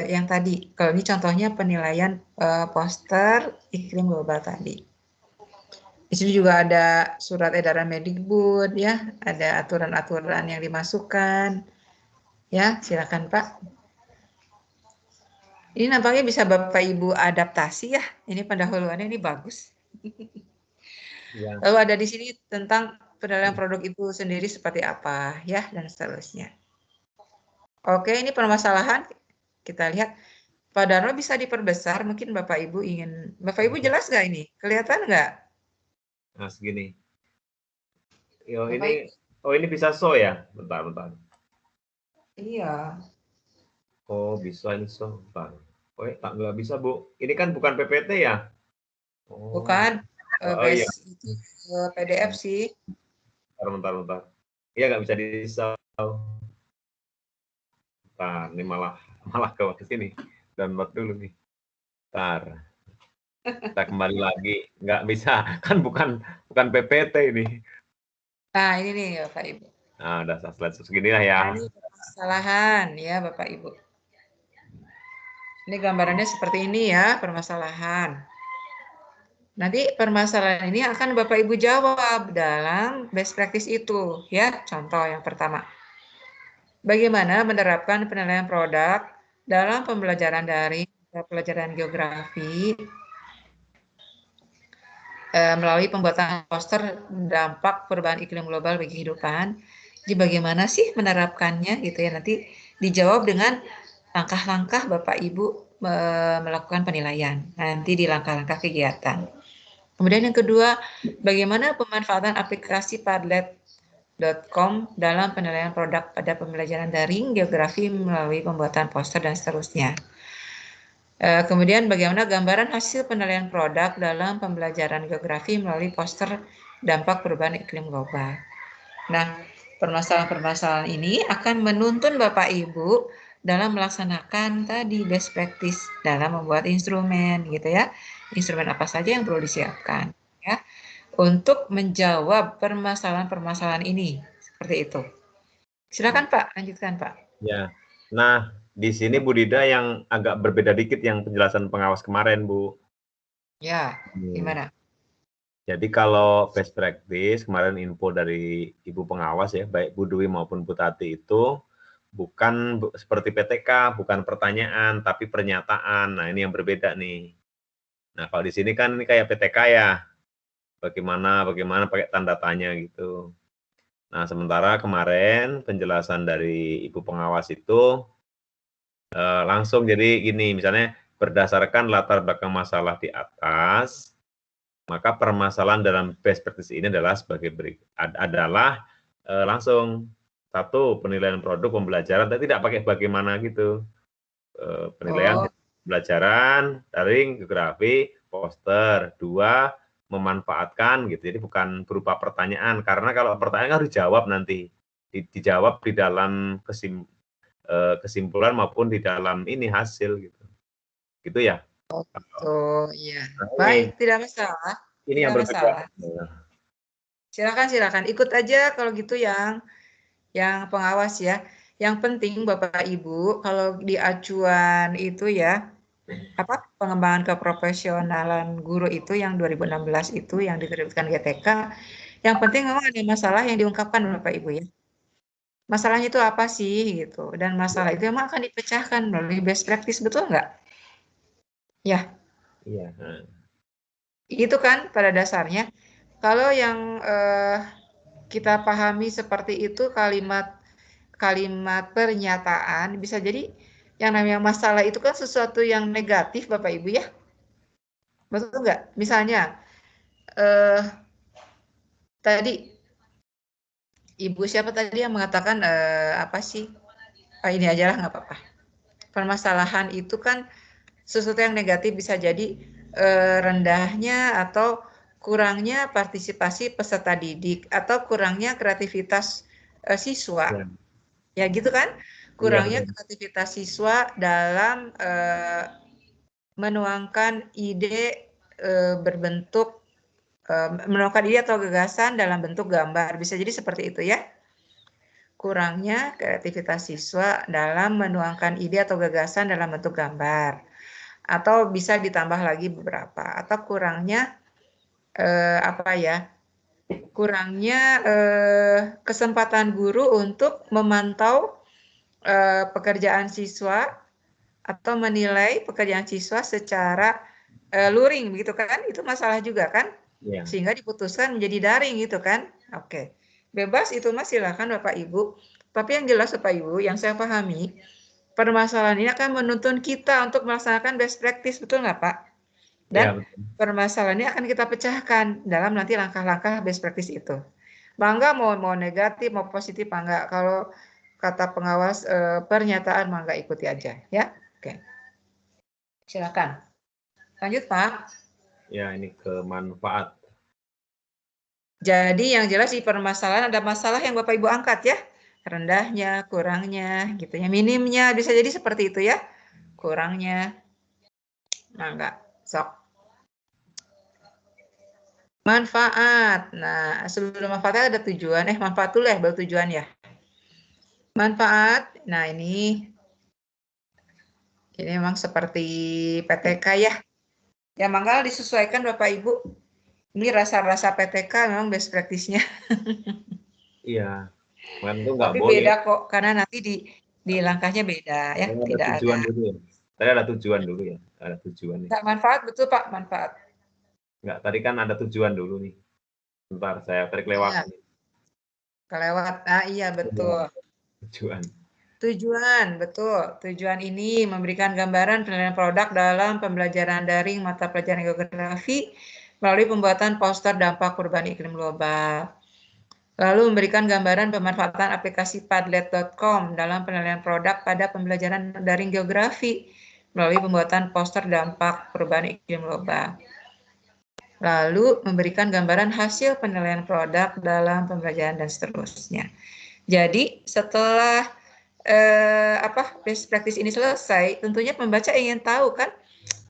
Yang tadi, kalau ini contohnya penilaian poster iklim global tadi. Di sini juga ada surat edaran Mendikbud ya, ada aturan-aturan yang dimasukkan. Ya, silakan Pak. Ini nampaknya bisa Bapak Ibu adaptasi ya. Ini pendahuluannya ini bagus. Ya. Lalu ada di sini tentang penilaian produk itu sendiri seperti apa ya dan seterusnya. Oke, ini permasalahan kita lihat. Pak Darno bisa diperbesar, mungkin Bapak Ibu ingin. Bapak Ibu jelas nggak ini? Kelihatan nggak? Nah, segini. Ini bisa show ya? Bentar. Iya. Oh, bisa ini show. Bentar. Oh, tak nggak bisa, Bu. Ini kan bukan PPT ya? Oh. Bukan. Iya. Itu PDF sih. Bentar. Iya, nggak bisa di-show. Bentar, ini malah ke sini. Download dulu nih. Bentar. Kita kembali lagi. Nggak bisa. Kan bukan PPT ini. Nah, ini nih Bapak Ibu. Nah, udah slide segini lah ya. Nah, ini permasalahan ya Bapak Ibu. Ini gambarannya seperti ini ya, permasalahan. Nanti permasalahan ini akan Bapak Ibu jawab dalam best practice itu ya. Contoh yang pertama. Bagaimana menerapkan penilaian produk dalam pembelajaran daring, pelajaran geografi, melalui pembuatan poster dampak perubahan iklim global bagi kehidupan. Jadi bagaimana sih menerapkannya gitu ya, nanti dijawab dengan langkah-langkah Bapak Ibu melakukan penilaian nanti di langkah-langkah kegiatan. Kemudian yang kedua, bagaimana pemanfaatan aplikasi Padlet.com dalam penilaian produk pada pembelajaran daring geografi melalui pembuatan poster dan seterusnya. Kemudian bagaimana gambaran hasil penilaian produk dalam pembelajaran geografi melalui poster dampak perubahan iklim global. Nah, permasalahan-permasalahan ini akan menuntun Bapak Ibu dalam melaksanakan tadi best practice dalam membuat instrumen gitu ya. Instrumen apa saja yang perlu disiapkan ya untuk menjawab permasalahan-permasalahan ini seperti itu. Silakan Pak, lanjutkan Pak. Ya. Nah, di sini Bu Dida yang agak berbeda dikit yang penjelasan pengawas kemarin, Bu. Ya, gimana? Jadi kalau best practice kemarin info dari Ibu pengawas ya, baik Bu Dwi maupun Bu Tati itu bukan seperti PTK, bukan pertanyaan tapi pernyataan. Nah, ini yang berbeda nih. Nah, kalau di sini kan ini kayak PTK ya. Bagaimana pakai tanda tanya gitu. Nah, sementara kemarin penjelasan dari Ibu pengawas itu langsung jadi gini, misalnya berdasarkan latar belakang masalah di atas, maka permasalahan dalam best practice ini adalah langsung satu penilaian produk pembelajaran, tapi tidak pakai bagaimana gitu. Penilaian pembelajaran daring geografi poster. Dua, memanfaatkan gitu. Jadi bukan berupa pertanyaan, karena kalau pertanyaan harus dijawab nanti. Dijawab di dalam kesimpulan maupun di dalam ini hasil gitu. Gitu ya. Oh iya. Baik, tidak masalah. Ini yang berbeda. Silakan ikut aja kalau gitu yang pengawas ya. Yang penting Bapak Ibu kalau di acuan itu ya pengembangan keprofesionalan guru itu yang 2016 itu yang diterbitkan GTK, yang penting memang ada masalah yang diungkapkan Bapak Ibu ya. Masalahnya itu apa sih gitu, dan masalah itu memang akan dipecahkan melalui best practice, betul nggak? Ya. Iya. Itu kan pada dasarnya. Kalau yang kita pahami seperti itu kalimat pernyataan, bisa jadi yang namanya masalah itu kan sesuatu yang negatif Bapak Ibu ya. Betul nggak? Misalnya tadi Ibu siapa tadi yang mengatakan apa sih? Ini aja lah nggak apa-apa. Permasalahan itu kan sesuatu yang negatif, bisa jadi rendahnya atau kurangnya partisipasi peserta didik atau kurangnya kreativitas siswa. Ya gitu kan? Kurangnya kreativitas siswa dalam menuangkan ide berbentuk menuangkan ide atau gagasan dalam bentuk gambar. Bisa jadi seperti itu ya. Kurangnya kreativitas siswa dalam menuangkan ide atau gagasan dalam bentuk gambar. Atau bisa ditambah lagi beberapa. Atau kurangnya kurangnya kesempatan guru untuk memantau pekerjaan siswa atau menilai pekerjaan siswa secara luring, begitu kan? Itu masalah juga kan? Yeah. Sehingga diputuskan menjadi daring gitu kan? Oke. Bebas itu Mas, silakan Bapak Ibu. Tapi yang jelas Bapak Ibu, yang saya pahami, permasalahan ini akan menuntun kita untuk melaksanakan best practice, betul nggak Pak? Dan permasalahan ini akan kita pecahkan dalam nanti langkah-langkah best practice itu. Mangga mau negatif, mau positif, mangga. Kalau kata pengawas pernyataan, mangga ikuti aja ya. Oke. Silakan. Lanjut Pak. Ya, ini ke manfaat. Jadi yang jelas di permasalahan ada masalah yang Bapak Ibu angkat ya. Rendahnya, kurangnya, gitu ya. Minimnya bisa jadi seperti itu ya. Kurangnya. Nah, enggak. Sok. Manfaat. Nah, sebelum manfaatnya ada tujuan. Manfaat dulu ya, baru tujuan ya. manfaat. Nah, ini memang seperti PTK ya. Ya, mangga disesuaikan Bapak Ibu. Ini rasa-rasa PTK memang best practice-nya. Iya, kan itu nggak Tapi boleh. beda kok, karena nanti di langkahnya beda ya. Ada Tidak tujuan ada. dulu ya. Tadi ada tujuan dulu ya. Ada tujuan nih. Nggak manfaat, betul Pak, manfaat. Nggak, tadi kan ada tujuan dulu nih. Bentar, saya tarik lewat. Ya, kelewat. Ah, iya, betul. Tujuan. Tujuan, betul. Tujuan ini memberikan gambaran penilaian produk dalam pembelajaran daring mata pelajaran geografi melalui pembuatan poster dampak perubahan iklim global. Lalu memberikan gambaran pemanfaatan aplikasi padlet.com dalam penilaian produk pada pembelajaran daring geografi melalui pembuatan poster dampak perubahan iklim global. Lalu memberikan gambaran hasil penilaian produk dalam pembelajaran dan seterusnya. Jadi setelah best practice ini selesai, tentunya pembaca ingin tahu kan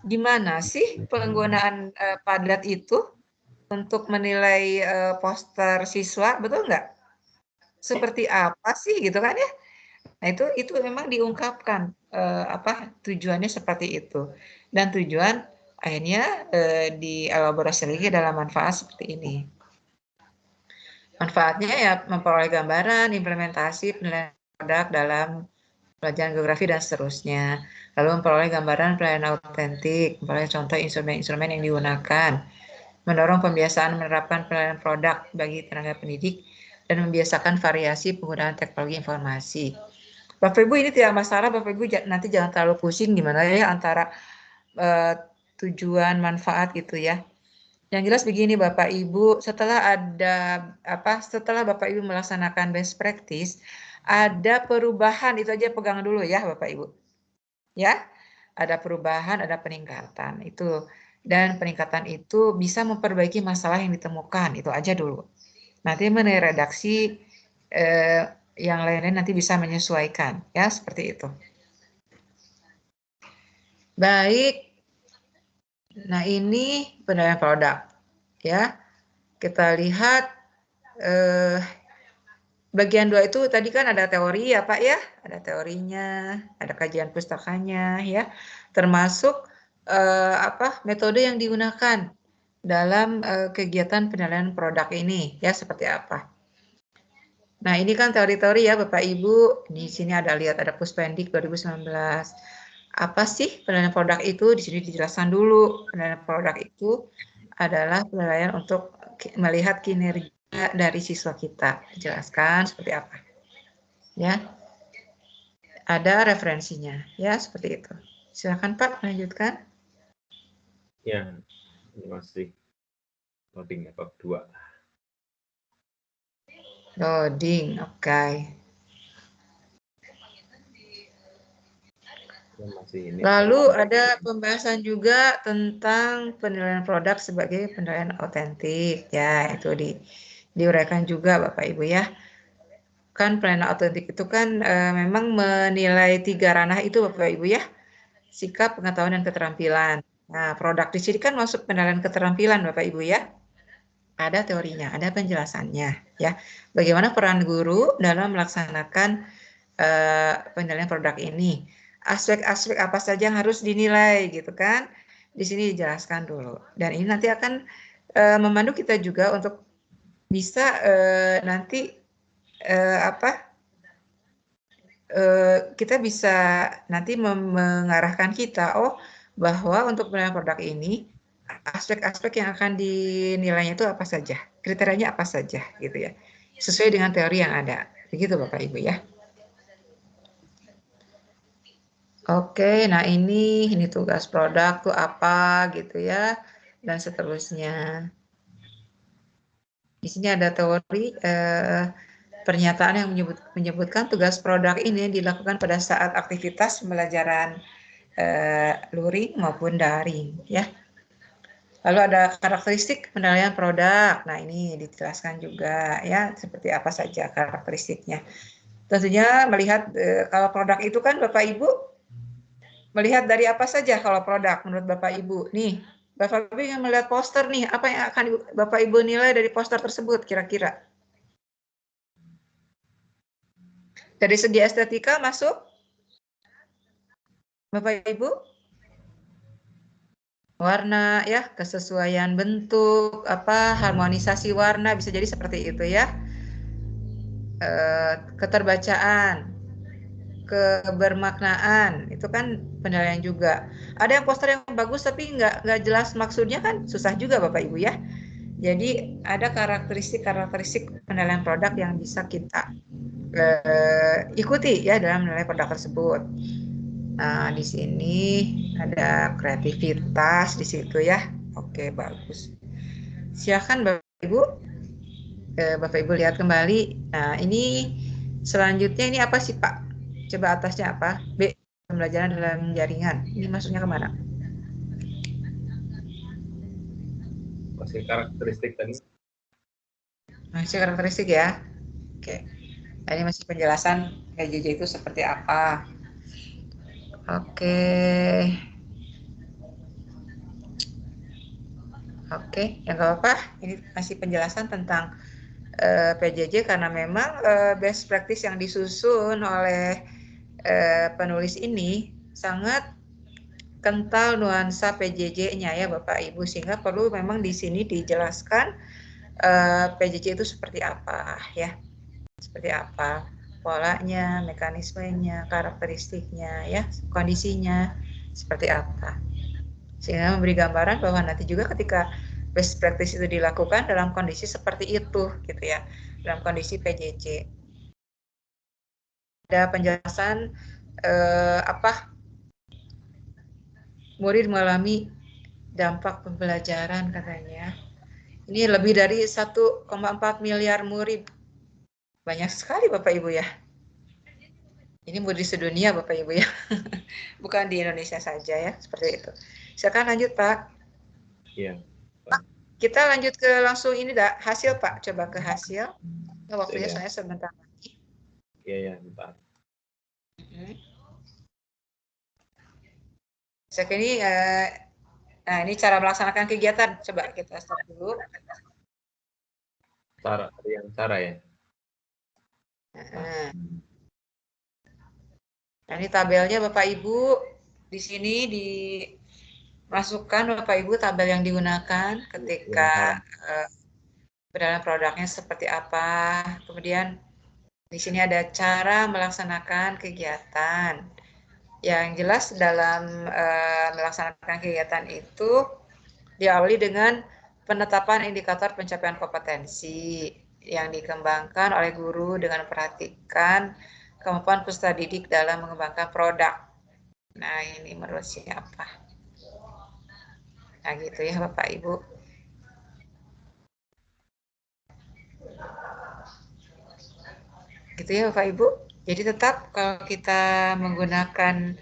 gimana sih penggunaan Padlet itu untuk menilai poster siswa, betul nggak? Seperti apa sih gitu kan ya? Nah itu memang diungkapkan tujuannya seperti itu, dan tujuan akhirnya dielaborasi lagi dalam manfaat seperti ini. Manfaatnya ya memperoleh gambaran, implementasi penilaian produk dalam pelajaran geografi dan seterusnya. Lalu memperoleh gambaran penilaian autentik, memperoleh contoh instrumen-instrumen yang digunakan, mendorong pembiasaan menerapkan penilaian produk bagi tenaga pendidik, dan membiasakan variasi penggunaan teknologi informasi. Bapak Ibu ini tidak masalah, Bapak Ibu nanti jangan terlalu pusing gimana ya antara tujuan manfaat gitu ya. Yang jelas begini Bapak Ibu, setelah Bapak Ibu melaksanakan best practice, ada perubahan, itu aja pegang dulu ya Bapak Ibu. Ya, ada perubahan, ada peningkatan itu. Dan peningkatan itu bisa memperbaiki masalah yang ditemukan, itu aja dulu. Nanti mengenai redaksi yang lain-lain nanti bisa menyesuaikan, ya seperti itu. Baik. Nah, ini penilaian produk. Ya, kita lihat bagian 2 itu tadi kan ada teori ya Pak ya, ada teorinya, ada kajian pustakanya ya, termasuk metode yang digunakan dalam kegiatan penilaian produk ini ya seperti apa. Nah ini kan teori-teori ya Bapak Ibu, di sini ada lihat ada Puspendik 2019. Apa sih penilaian produk itu? Di sini dijelaskan dulu. Penilaian produk itu adalah penilaian untuk melihat kinerja dari siswa kita. Dijelaskan seperti apa. Ya. Ada referensinya, ya seperti itu. Silakan Pak, lanjutkan. Ya, ini masih loading ya, bab 2. Loading, oke. Lalu ada pembahasan juga tentang penilaian produk sebagai penilaian autentik. Ya, itu diuraikan juga Bapak Ibu ya. Kan penilaian autentik itu kan memang menilai 3 ranah itu Bapak Ibu ya. Sikap, pengetahuan, dan keterampilan. Nah, produk di sini kan masuk penilaian keterampilan Bapak Ibu ya. Ada teorinya, ada penjelasannya ya. Bagaimana peran guru dalam melaksanakan penilaian produk ini. Aspek-aspek apa saja yang harus dinilai gitu kan. Di sini dijelaskan dulu. Dan ini nanti akan memandu kita juga untuk bisa nanti kita bisa nanti mengarahkan kita bahwa untuk penilaian produk ini aspek-aspek yang akan dinilainya itu apa saja, kriterianya apa saja gitu ya. Sesuai dengan teori yang ada. Begitu Bapak Ibu ya. Oke, nah ini tugas produk tuh apa gitu ya, dan seterusnya. Di sini ada teori pernyataan yang menyebutkan tugas produk ini dilakukan pada saat aktivitas pembelajaran luring maupun daring ya. Lalu ada karakteristik penilaian produk. Nah ini dijelaskan juga ya seperti apa saja karakteristiknya. Tentunya melihat kalau produk itu kan Bapak Ibu melihat dari apa saja kalau produk menurut Bapak Ibu? Nih, Bapak Ibu yang melihat poster nih, apa yang akan Bapak Ibu nilai dari poster tersebut kira-kira? Dari segi estetika masuk? Bapak Ibu? Warna ya, kesesuaian bentuk, harmonisasi warna bisa jadi seperti itu ya. Keterbacaan, kebermaknaan, itu kan penilaian juga. Ada yang poster yang bagus tapi nggak jelas maksudnya kan susah juga Bapak Ibu ya. Jadi ada karakteristik penilaian produk yang bisa kita ikuti ya dalam menilai produk tersebut. Nah, di sini ada kreativitas di situ ya. Oke, bagus. Silakan Bapak Ibu. Bapak Ibu lihat kembali. Nah, ini selanjutnya ini apa sih Pak? Coba atasnya apa? B. Pembelajaran dalam jaringan. Ini masuknya kemana? Masih karakteristik tadi. Masih karakteristik ya. Oke. Nah, ini masih penjelasan PJJ itu seperti apa. Oke. Oke, ya nggak apa-apa. Ini masih penjelasan tentang PJJ karena memang best practice yang disusun oleh penulis ini sangat kental nuansa PJJ-nya ya Bapak Ibu, sehingga perlu memang di sini dijelaskan PJJ itu seperti apa ya, seperti apa polanya, mekanismenya, karakteristiknya ya, kondisinya seperti apa, sehingga memberi gambaran bahwa nanti juga ketika best practice itu dilakukan dalam kondisi seperti itu gitu ya, dalam kondisi PJJ. Ada penjelasan murid mengalami dampak pembelajaran katanya. Ini lebih dari 1,4 miliar murid. Banyak sekali Bapak Ibu ya. Ini murid sedunia Bapak Ibu ya. Bukan di Indonesia saja ya, seperti itu. Silakan lanjut Pak. Iya. Pak, kita lanjut ke langsung ini hasil Pak. Coba ke hasil. Waktunya saya sebentar lagi. Iya, bentar. Saya ini nah ini cara melaksanakan kegiatan. Coba kita stop dulu. Cara ya. Nah, ini tabelnya Bapak Ibu. Di sini dimasukkan Bapak Ibu tabel yang digunakan ketika penilaian produknya seperti apa. Kemudian di sini ada cara melaksanakan kegiatan. Yang jelas dalam melaksanakan kegiatan itu diawali dengan penetapan indikator pencapaian kompetensi yang dikembangkan oleh guru dengan memperhatikan kemampuan peserta didik dalam mengembangkan produk. Nah, ini menurut siapa? Nah, gitu ya Bapak Ibu. Gitu ya Bapak Ibu. Jadi tetap kalau kita menggunakan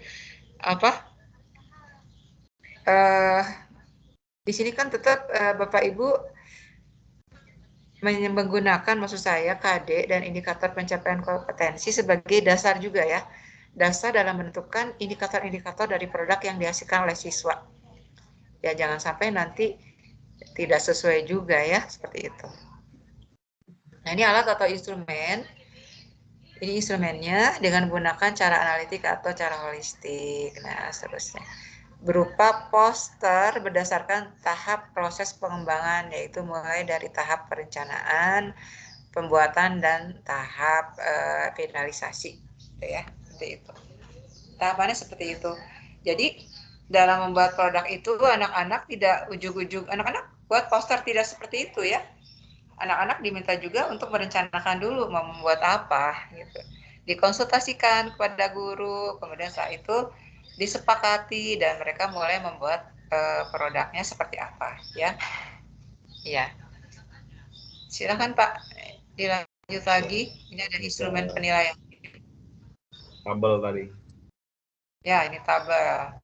di sini kan tetap Bapak Ibu menggunakan maksud saya KD dan indikator pencapaian kompetensi sebagai dasar juga ya. Dasar dalam menentukan indikator-indikator dari produk yang dihasilkan oleh siswa. Ya jangan sampai nanti tidak sesuai juga ya, seperti itu. Nah ini alat atau instrumen. Ini instrumennya dengan menggunakan cara analitik atau cara holistik. Nah seterusnya. Berupa poster berdasarkan tahap proses pengembangan, yaitu mulai dari tahap perencanaan, pembuatan, dan tahap finalisasi. Ya, seperti itu. Tahapannya seperti itu. Jadi dalam membuat produk itu anak-anak tidak ujug-ujug, anak-anak buat poster tidak seperti itu ya. Anak-anak diminta juga untuk merencanakan dulu mau membuat apa gitu. Dikonsultasikan kepada guru, kemudian saat itu disepakati dan mereka mulai membuat produknya seperti apa ya. Iya. Silakan Pak, dilanjut lagi. Ini ada instrumen penilaian. Tabel tadi. Ya, ini tabel.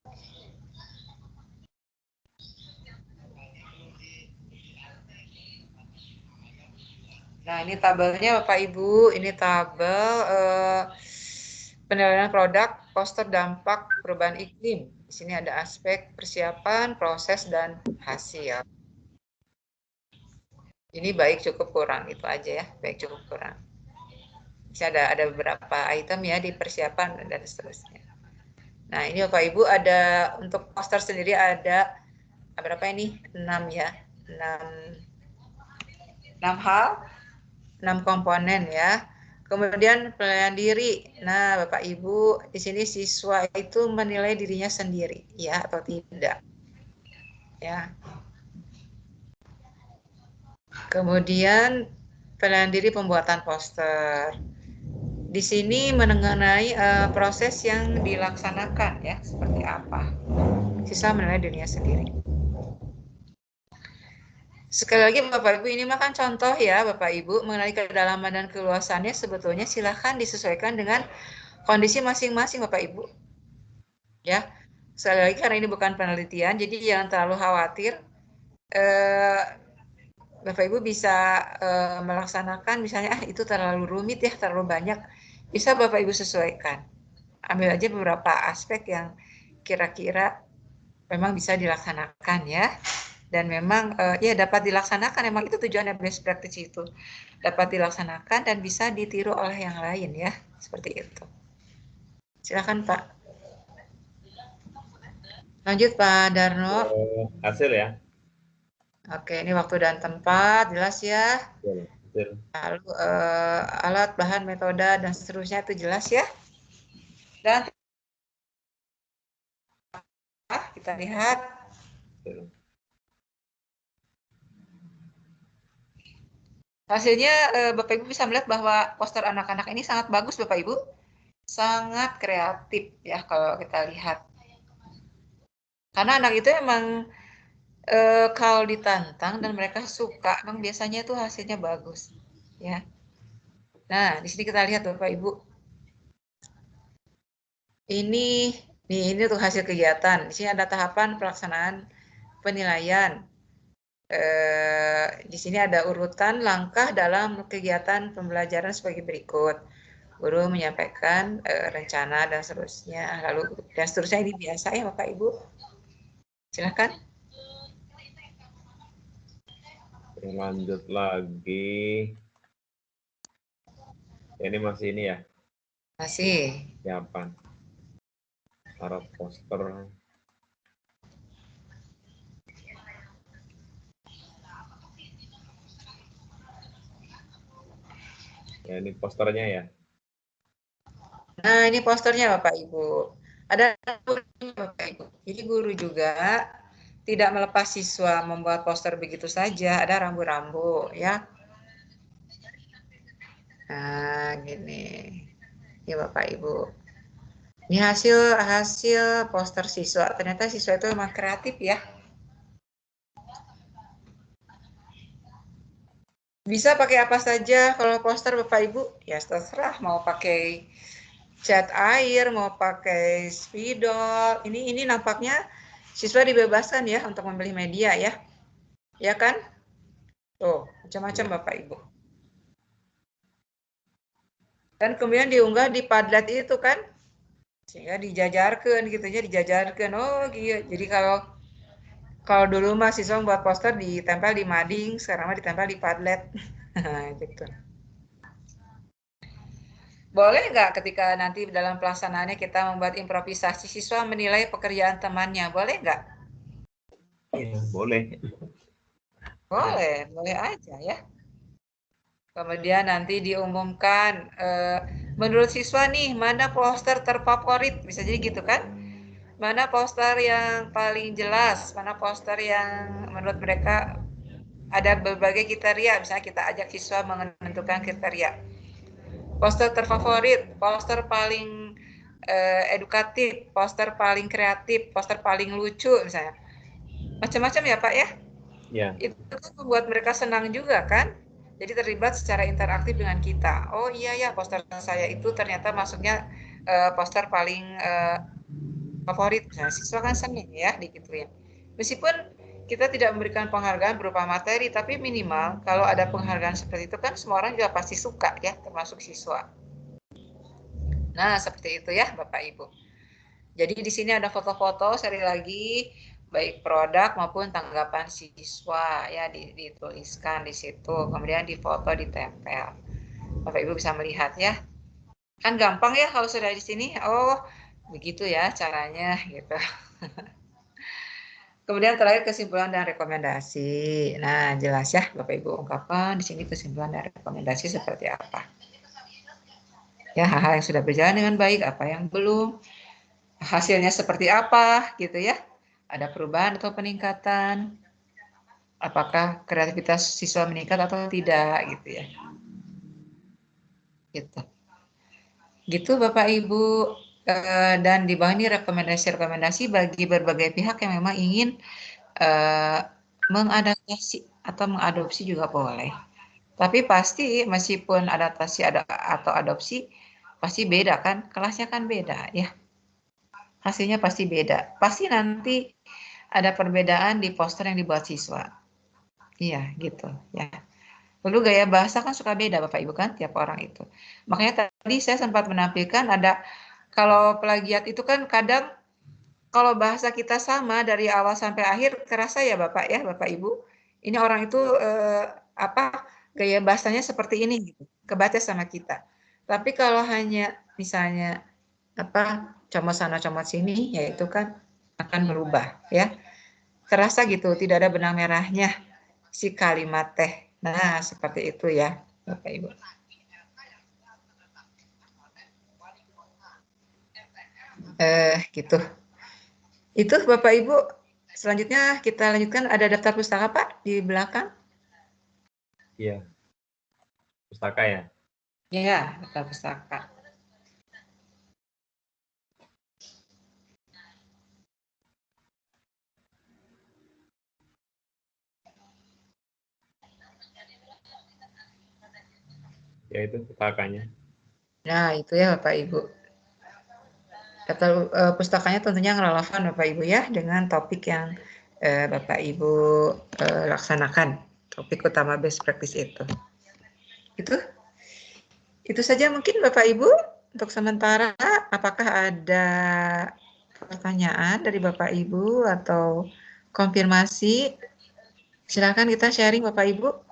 Nah, ini tabelnya Bapak Ibu. Ini tabel penilaian produk, poster dampak perubahan iklim. Di sini ada aspek persiapan, proses, dan hasil. Ini baik cukup kurang, itu aja ya. Baik cukup kurang. Bisa ada beberapa item ya di persiapan dan seterusnya. Nah, ini Bapak Ibu ada untuk poster sendiri ada berapa ini? 6 ya. 6 hal, 6 komponen ya. Kemudian penilaian diri. Nah, Bapak Ibu, di sini siswa itu menilai dirinya sendiri ya atau tidak. Ya. Kemudian penilaian diri pembuatan poster. Di sini mengenai proses yang dilaksanakan ya, seperti apa. Siswa menilai dirinya sendiri. Sekali lagi Bapak Ibu, ini makan contoh ya Bapak Ibu, mengenai kedalaman dan keluasannya sebetulnya silahkan disesuaikan dengan kondisi masing-masing Bapak Ibu. Ya, sekali lagi karena ini bukan penelitian, jadi jangan terlalu khawatir. Bapak Ibu bisa melaksanakan misalnya itu terlalu rumit ya, terlalu banyak. Bisa Bapak Ibu sesuaikan. Ambil aja beberapa aspek yang kira-kira memang bisa dilaksanakan ya. Dan memang ya dapat dilaksanakan, memang itu tujuannya best practice itu. Dapat dilaksanakan dan bisa ditiru oleh yang lain ya, seperti itu. Silakan Pak. Lanjut Pak Darno. Hasil ya. Oke, ini waktu dan tempat, jelas ya. Betul. Lalu alat, bahan, metode, dan seterusnya itu jelas ya. Dan kita lihat. Hasilnya Bapak Ibu bisa melihat bahwa poster anak-anak ini sangat bagus Bapak Ibu. Sangat kreatif ya kalau kita lihat. Karena anak itu emang kalau ditantang dan mereka suka, memang biasanya itu hasilnya bagus. Ya. Nah, di sini kita lihat Bapak Ibu. Ini untuk hasil kegiatan. Di sini ada tahapan pelaksanaan penilaian. Di sini ada urutan langkah dalam kegiatan pembelajaran sebagai berikut. Guru menyampaikan rencana dan seterusnya. Lalu dan seterusnya ini biasa ya Bapak Ibu. Silakan. Lanjut lagi. Ini masih ini ya? Masih. Siapan. Syarat poster. Ya, ini posternya ya. Nah, ini posternya Bapak Ibu. Ada Bapak Ibu. Jadi guru juga tidak melepas siswa membuat poster begitu saja, ada rambu-rambu ya. Nah, gini. Ya Bapak Ibu. Ini hasil poster siswa. Ternyata siswa itu memang kreatif ya. Bisa pakai apa saja kalau poster Bapak Ibu? Ya terserah, mau pakai cat air, mau pakai spidol. Ini nampaknya siswa dibebaskan ya untuk memilih media ya. Ya kan? Tuh, macam-macam Bapak Ibu. Dan kemudian diunggah di Padlet itu kan. Sehingga dijajarkan gitu ya, dijajarkan. Oh gitu. Jadi kalau dulu mahasiswa buat poster ditempel di mading, sekarang mah ditempel di Padlet. Gitu. Boleh nggak ketika nanti dalam pelaksanaannya kita membuat improvisasi, siswa menilai pekerjaan temannya, boleh nggak? Iya, boleh. Boleh aja ya. Kemudian nanti diumumkan, menurut siswa nih, mana poster terfavorit, bisa jadi gitu kan? Mana poster yang paling jelas, mana poster yang menurut mereka ada berbagai kriteria, misalnya kita ajak siswa menentukan kriteria. Poster terfavorit, poster paling edukatif, poster paling kreatif, poster paling lucu misalnya. Macam-macam ya Pak ya? Ya. Itu kan membuat mereka senang juga kan? Jadi terlibat secara interaktif dengan kita. Oh iya ya, poster saya itu ternyata masuknya poster paling favorit. Nah, siswa kan senang ya digituin. Meskipun kita tidak memberikan penghargaan berupa materi, tapi minimal kalau ada penghargaan seperti itu kan semua orang juga pasti suka ya, termasuk siswa. Nah, seperti itu ya Bapak Ibu. Jadi di sini ada foto-foto sekali lagi, baik produk maupun tanggapan siswa ya dituliskan di situ, kemudian difoto, ditempel. Bapak Ibu bisa melihat ya. Kan gampang ya kalau sudah di sini. Oh, begitu ya caranya gitu. Kemudian terakhir kesimpulan dan rekomendasi. Nah, jelas ya Bapak Ibu ungkapkan di sini kesimpulan dan rekomendasi seperti apa. Ya, hal-hal yang sudah berjalan dengan baik, apa yang belum, hasilnya seperti apa gitu ya. Ada perubahan atau peningkatan. Apakah kreativitas siswa meningkat atau tidak gitu ya. Gitu. Gitu Bapak Ibu. Dan di bawah ini rekomendasi-rekomendasi bagi berbagai pihak yang memang ingin mengadaptasi atau mengadopsi juga boleh. Tapi pasti meskipun adaptasi atau adopsi pasti beda kan, kelasnya kan beda ya. Hasilnya pasti beda. Pasti nanti ada perbedaan di poster yang dibuat siswa. Iya gitu ya. Lalu gaya bahasa kan suka beda Bapak Ibu kan tiap orang itu. Makanya tadi saya sempat menampilkan ada kalau plagiat itu kan kadang kalau bahasa kita sama dari awal sampai akhir terasa ya Bapak ya Bapak Ibu. Ini orang itu gaya bahasanya seperti ini gitu. Kebaca sama kita. Tapi kalau hanya misalnya comot sana comot sini ya itu kan akan berubah ya. Terasa gitu tidak ada benang merahnya si kalimat teh. Nah, seperti itu ya, Bapak Ibu. Gitu. Itu Bapak Ibu. Selanjutnya kita lanjutkan ada daftar pustaka Pak di belakang. Iya. Pustaka ya? Iya, daftar pustaka. Ya itu pustakanya. Nah, itu ya Bapak Ibu. Daftar pustakanya tentunya relevan Bapak Ibu ya dengan topik yang Bapak Ibu laksanakan. Topik utama best practice itu. Itu saja mungkin Bapak Ibu untuk sementara. Apakah ada pertanyaan dari Bapak Ibu atau konfirmasi? Silakan kita sharing Bapak Ibu.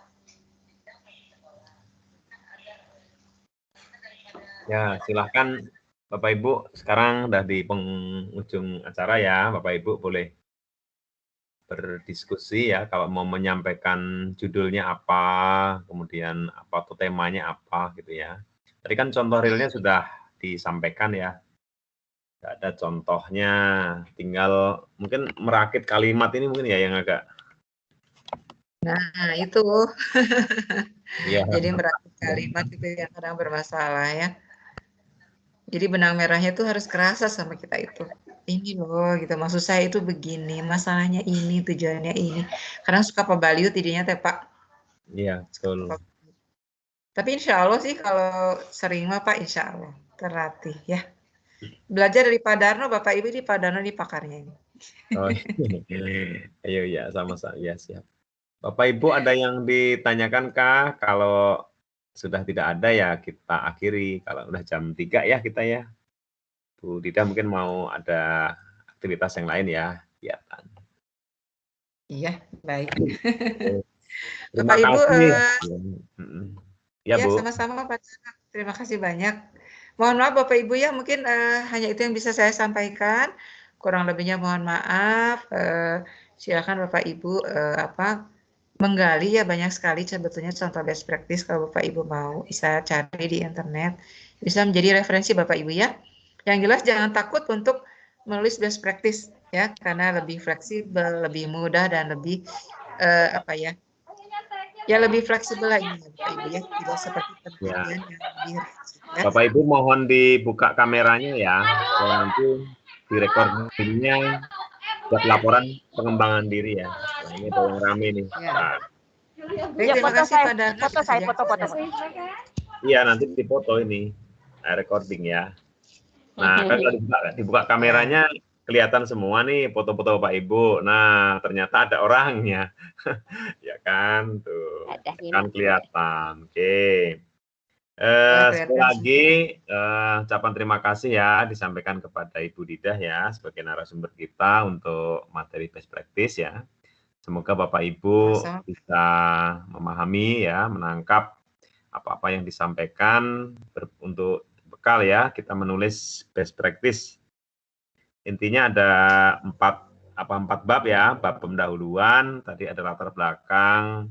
Ya, silahkan Bapak Ibu. Sekarang udah di penghujung acara ya, Bapak Ibu boleh berdiskusi ya. Kalau mau menyampaikan judulnya apa, kemudian apa tuh temanya apa gitu ya. Tadi kan contoh realnya sudah disampaikan ya. Nggak ada contohnya, tinggal mungkin merakit kalimat ini mungkin ya yang agak. Nah, itu. Ya. Jadi merakit kalimat itu yang kadang bermasalah ya. Jadi benang merahnya tuh harus kerasa sama kita itu. Ini loh gitu, maksud saya itu begini, masalahnya ini, tujuannya ini. Kadang suka pebaliut idenya teh Pak. Iya, betul. Tapi insya Allah sih kalau sering mah Pak insya Allah terlatih ya. Belajar dari Pak Darno, Bapak Ibu di Pak Darno di pakarnya ini. Oh, ayo ya sama-sama ya siap. Bapak Ibu ada yang ditanyakan kah? Kalau sudah tidak ada ya kita akhiri. Kalau udah jam 3 ya kita ya. Bu Dida mungkin mau ada aktivitas yang lain ya. Kegiatan. Iya, baik. Terima Bapak Ibu, kasih. Ya, ya Bu. sama-sama Pak. Terima kasih banyak. Mohon maaf Bapak Ibu ya, mungkin hanya itu yang bisa saya sampaikan. Kurang lebihnya mohon maaf. Silakan Bapak Ibu menggali ya banyak sekali sebetulnya contoh best practice kalau Bapak Ibu mau bisa cari di internet. Bisa menjadi referensi Bapak Ibu ya. Yang jelas jangan takut untuk menulis best practice ya karena lebih fleksibel, lebih mudah dan lebih lebih fleksibel lagi Bapak Ibu ya, tidak seperti penelitian yang lebih ya. Bapak Ibu mohon dibuka kameranya ya, nanti direkordingnya buat laporan pengembangan diri ya. Nah, ini ada yang rame nih. Ya. Nah. Baik, terima kasih Pak Darno. Foto-foto. Iya, nanti difoto ini recording ya. Nah, kalau dibuka kameranya kelihatan semua nih foto-foto Bapak Ibu. Nah, ternyata ada orangnya. Ya kan, tuh. Kan kelihatan. Oke. Sekali lagi ucapan terima kasih ya disampaikan kepada Ibu Didah ya sebagai narasumber kita untuk materi best practice ya. Semoga Bapak Ibu bisa memahami ya, menangkap apa-apa yang disampaikan untuk bekal ya, kita menulis best practice. Intinya ada 4 bab ya, bab pendahuluan, tadi ada latar belakang,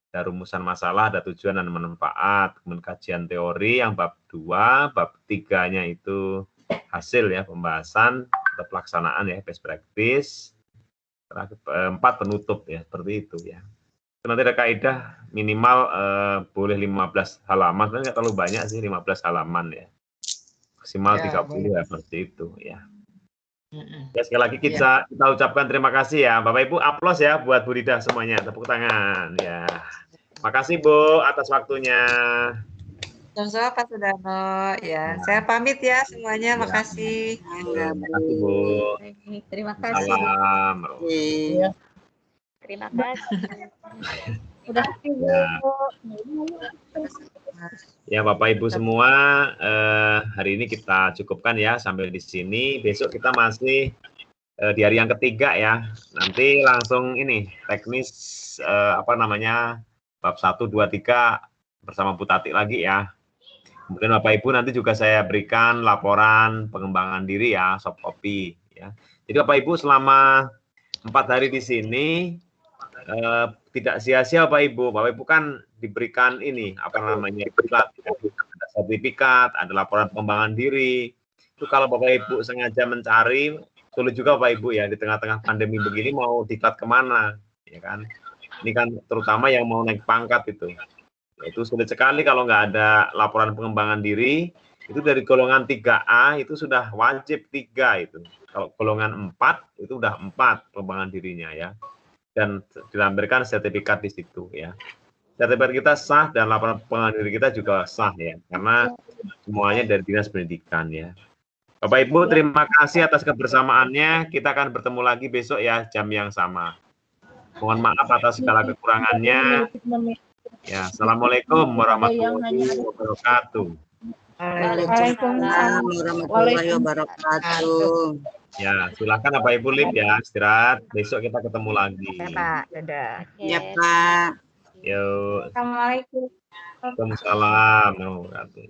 ada rumusan masalah, ada tujuan dan manfaat, kemudian kajian teori yang bab 2, bab 3-nya itu hasil ya, pembahasan atau pelaksanaan ya, best practice. 4 penutup ya, seperti itu ya. Nanti ada kaidah minimal boleh 15 halaman, sebenarnya nggak terlalu banyak sih 15 halaman ya. Maksimal Ya, 30 ya, seperti itu ya. Ya, sekali lagi kita ucapkan terima kasih ya. Bapak Ibu aplaus ya buat Bu Rida semuanya. Tepuk tangan ya. Makasih Bu atas waktunya. Sama-sama Pak Sudarno. Ya, saya pamit ya semuanya. Makasih. Terima kasih Bu. Terima kasih. Salam. Iya. Terima kasih. Udah Ya Bapak Ibu semua, hari ini kita cukupkan ya sampai di sini. Besok kita masih di hari yang ketiga ya. Nanti langsung ini teknis bab 1, 2, 3 bersama Bu Tati lagi ya. Kemudian Bapak Ibu nanti juga saya berikan laporan pengembangan diri ya, soft copy ya. Jadi Bapak Ibu selama 4 hari di sini tidak sia-sia Bapak Ibu. Bapak Ibu kan diberikan ini ada sertifikat, ada laporan pengembangan diri. Itu kalau Bapak Ibu sengaja mencari, sulit juga Bapak Ibu ya, di tengah-tengah pandemi begini mau diklat kemana, ya kan? Ini kan terutama yang mau naik pangkat itu sulit sekali kalau nggak ada laporan pengembangan diri. Itu dari golongan 3A itu sudah wajib 3 itu. Kalau golongan 4 itu udah 4 pengembangan dirinya ya. Dan dilampirkan sertifikat di situ ya. Sertifikat kita sah dan laporan pengembangan diri kita juga sah ya, karena semuanya dari Dinas Pendidikan ya. Bapak Ibu terima kasih atas kebersamaannya. Kita akan bertemu lagi besok ya jam yang sama. Mohon maaf atas segala kekurangannya. Ya, assalamualaikum warahmatullahi wabarakatuh. Waalaikumsalam warahmatullahi wabarakatuh. Ya, silakan Bapak Ibu Lip ya, istirahat. Besok kita ketemu lagi. Ya Pak, dadah. Ya Pak. Yuk. Assalamualaikum. Waalaikumsalam warahmatullahi wabarakatuh.